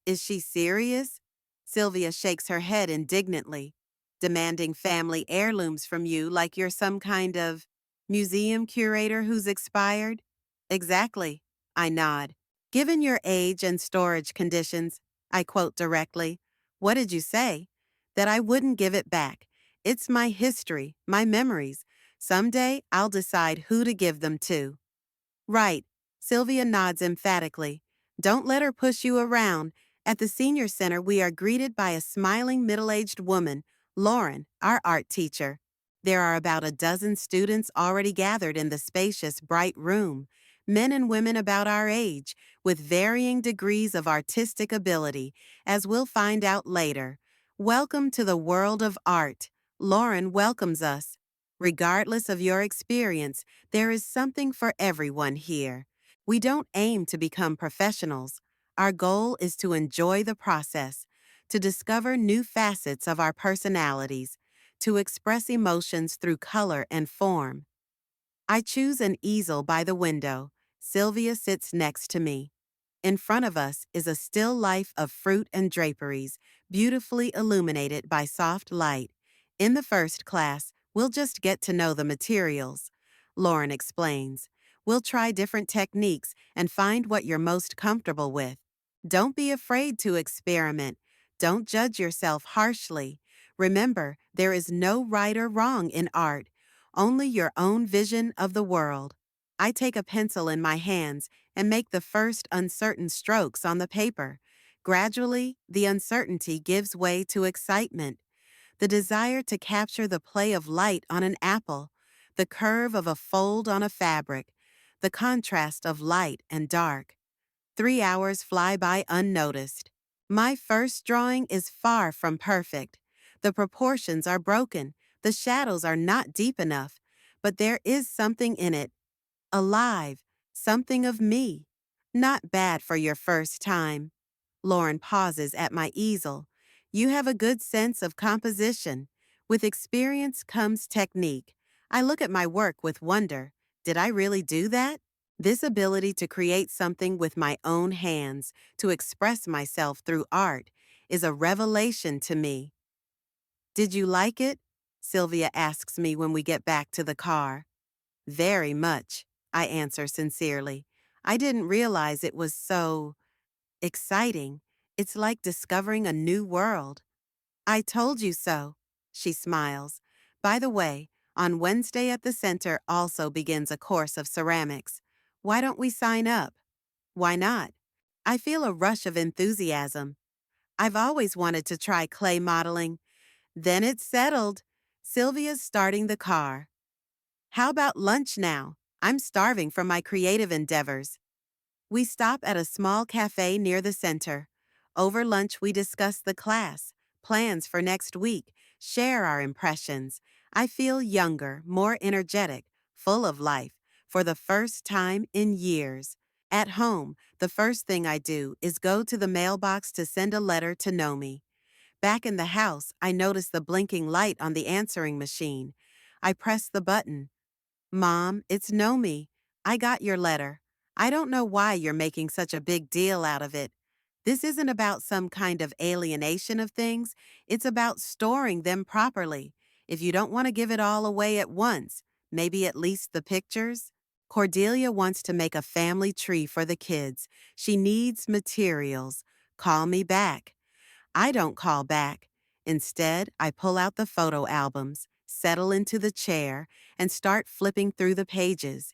Is she serious? Sylvia shakes her head indignantly, demanding family heirlooms from you like you're some kind of museum curator who's expired? Exactly, I nod. Given your age and storage conditions, I quote directly, what did you say? That I wouldn't give it back. It's my history, my memories. Someday I'll decide who to give them to. Right, Sylvia nods emphatically. Don't let her push you around. At the senior center, we are greeted by a smiling middle-aged woman, Lauren, our art teacher. There are about a dozen students already gathered in the spacious, bright room, men and women about our age, with varying degrees of artistic ability, as we'll find out later. Welcome to the world of art. Lauren welcomes us. Regardless of your experience, there is something for everyone here. We don't aim to become professionals. Our goal is to enjoy the process, to discover new facets of our personalities, to express emotions through color and form. I choose an easel by the window. Sylvia sits next to me. In front of us is a still life of fruit and draperies, beautifully illuminated by soft light. In the first class, we'll just get to know the materials. Lauren explains. We'll try different techniques and find what you're most comfortable with. Don't be afraid to experiment. Don't judge yourself harshly. Remember, there is no right or wrong in art, only your own vision of the world. I take a pencil in my hands and make the first uncertain strokes on the paper. Gradually, the uncertainty gives way to excitement, the desire to capture the play of light on an apple, the curve of a fold on a fabric, the contrast of light and dark. 3 hours fly by unnoticed. My first drawing is far from perfect. The proportions are broken, the shadows are not deep enough, but there is something in it, alive, something of me. Not bad for your first time. Lauren pauses at my easel. You have a good sense of composition. With experience comes technique. I look at my work with wonder. Did I really do that? This ability to create something with my own hands, to express myself through art, is a revelation to me. Did you like it? Sylvia asks me when we get back to the car. Very much, I answer sincerely. I didn't realize it was so exciting. It's like discovering a new world. I told you so, she smiles. By the way, on Wednesday at the center also begins a course of ceramics. Why don't we sign up? Why not? I feel a rush of enthusiasm. I've always wanted to try clay modeling. Then it's settled. Sylvia's starting the car. How about lunch now? I'm starving from my creative endeavors. We stop at a small cafe near the center. Over lunch, we discuss the class, plans for next week, share our impressions. I feel younger, more energetic, full of life, for the first time in years. At home, the first thing I do is go to the mailbox to send a letter to Nomi. Back in the house, I notice the blinking light on the answering machine. I press the button. Mom, it's Nomi. I got your letter. I don't know why you're making such a big deal out of it. This isn't about some kind of alienation of things. It's about storing them properly. If you don't want to give it all away at once, maybe at least the pictures. Cordelia wants to make a family tree for the kids. She needs materials. Call me back. I don't call back. Instead, I pull out the photo albums, settle into the chair, and start flipping through the pages.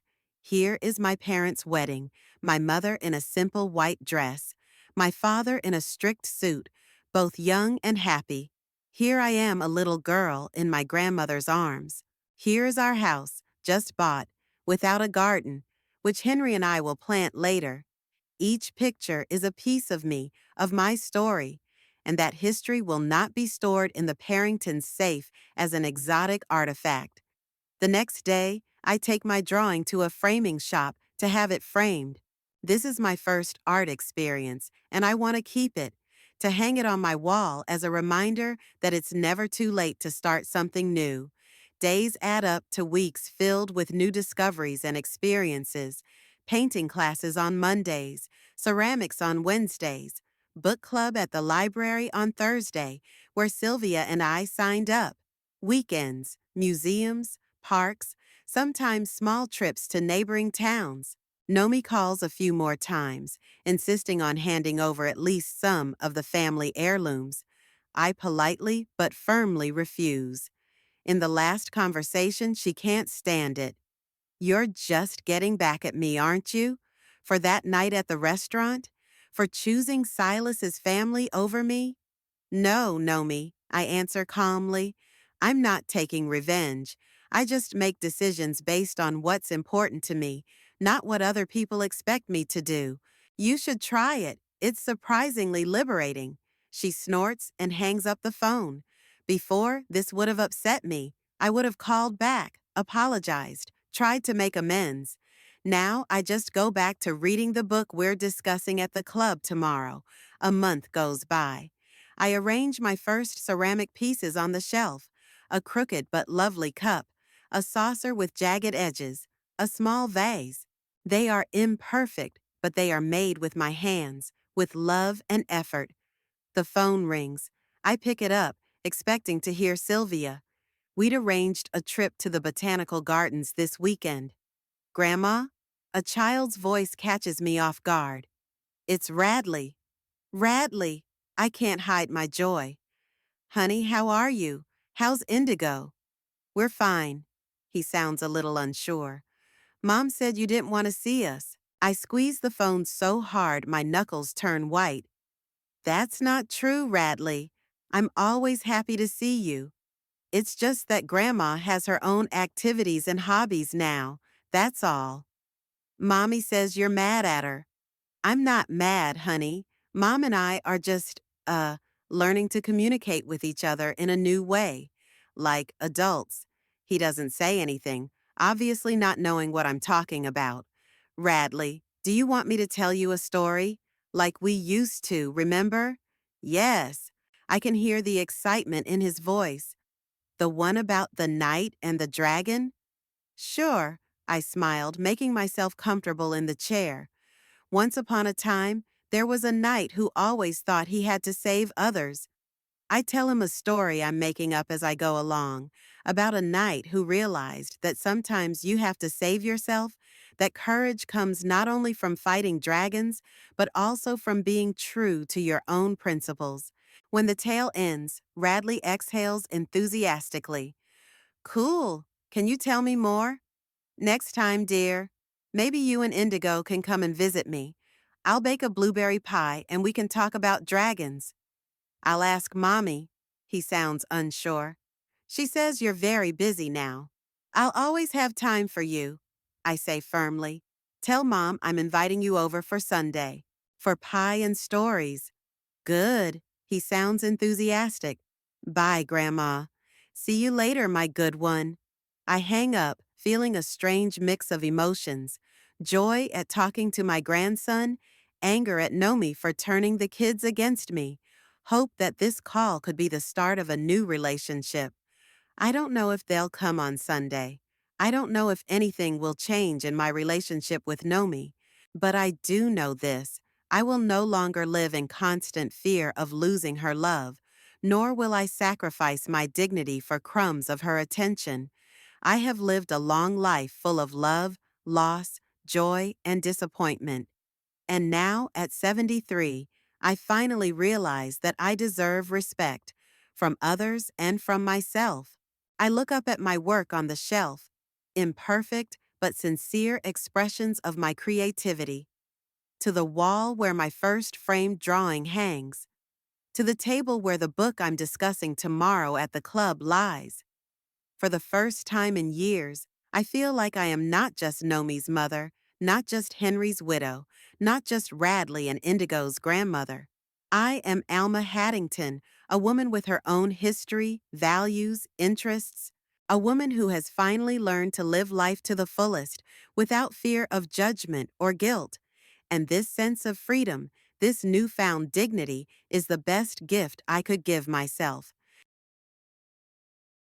Here is my parents' wedding, my mother in a simple white dress, my father in a strict suit, both young and happy. Here I am, a little girl, in my grandmother's arms. Here is our house, just bought, without a garden, which Henry and I will plant later. Each picture is a piece of me, of my story, and that history will not be stored in the Parrington safe as an exotic artifact. The next day, I take my drawing to a framing shop to have it framed. This is my first art experience, and I want to keep it, to hang it on my wall as a reminder that it's never too late to start something new. Days add up to weeks filled with new discoveries and experiences. Painting classes on Mondays, ceramics on Wednesdays, book club at the library on Thursday, where Sylvia and I signed up. Weekends, museums, parks, sometimes small trips to neighboring towns. Nomi calls a few more times, insisting on handing over at least some of the family heirlooms. I politely but firmly refuse. In the last conversation, she can't stand it. You're just getting back at me, aren't you? For that night at the restaurant? For choosing Silas's family over me? No, Nomi, I answer calmly. I'm not taking revenge. I just make decisions based on what's important to me, not what other people expect me to do. You should try it. It's surprisingly liberating. She snorts and hangs up the phone. Before, this would have upset me. I would have called back, apologized, tried to make amends. Now I just go back to reading the book we're discussing at the club tomorrow. A month goes by. I arrange my first ceramic pieces on the shelf, a crooked but lovely cup, a saucer with jagged edges, a small vase. They are imperfect, but they are made with my hands, with love and effort. The phone rings. I pick it up, expecting to hear Sylvia. We'd arranged a trip to the botanical gardens this weekend. Grandma? A child's voice catches me off guard. It's Radley. Radley! I can't hide my joy. Honey, how are you? How's Indigo? We're fine. He sounds a little unsure. Mom said you didn't want to see us. I squeeze the phone so hard my knuckles turn white. That's not true, Radley. I'm always happy to see you. It's just that Grandma has her own activities and hobbies now. That's all. Mommy says you're mad at her. I'm not mad, honey. Mom and I are just, learning to communicate with each other in a new way, like adults. He doesn't say anything, obviously not knowing what I'm talking about. Radley, do you want me to tell you a story? Like we used to, remember? Yes. I can hear the excitement in his voice. The one about the knight and the dragon? Sure, I smiled, making myself comfortable in the chair. Once upon a time, there was a knight who always thought he had to save others. I tell him a story I'm making up as I go along, about a knight who realized that sometimes you have to save yourself, that courage comes not only from fighting dragons, but also from being true to your own principles. When the tale ends, Radley exhales enthusiastically. Cool. Can you tell me more? Next time, dear. Maybe you and Indigo can come and visit me. I'll bake a blueberry pie and we can talk about dragons. I'll ask Mommy. He sounds unsure. She says you're very busy now. I'll always have time for you, I say firmly. Tell Mom I'm inviting you over for Sunday. For pie and stories. Good. He sounds enthusiastic. Bye, Grandma. See you later, my good one. I hang up, feeling a strange mix of emotions: joy at talking to my grandson, anger at Nomi for turning the kids against me, hope that this call could be the start of a new relationship. I don't know if they'll come on Sunday. I don't know if anything will change in my relationship with Nomi. But I do know this: I will no longer live in constant fear of losing her love, nor will I sacrifice my dignity for crumbs of her attention. I have lived a long life full of love, loss, joy, and disappointment. And now, at 73, I finally realize that I deserve respect from others and from myself. I look up at my work on the shelf, imperfect but sincere expressions of my creativity, to the wall where my first framed drawing hangs, to the table where the book I'm discussing tomorrow at the club lies. For the first time in years, I feel like I am not just Nomi's mother, not just Henry's widow, not just Radley and Indigo's grandmother. I am Alma Haddington, a woman with her own history, values, interests, a woman who has finally learned to live life to the fullest without fear of judgment or guilt. And this sense of freedom, this newfound dignity, is the best gift I could give myself.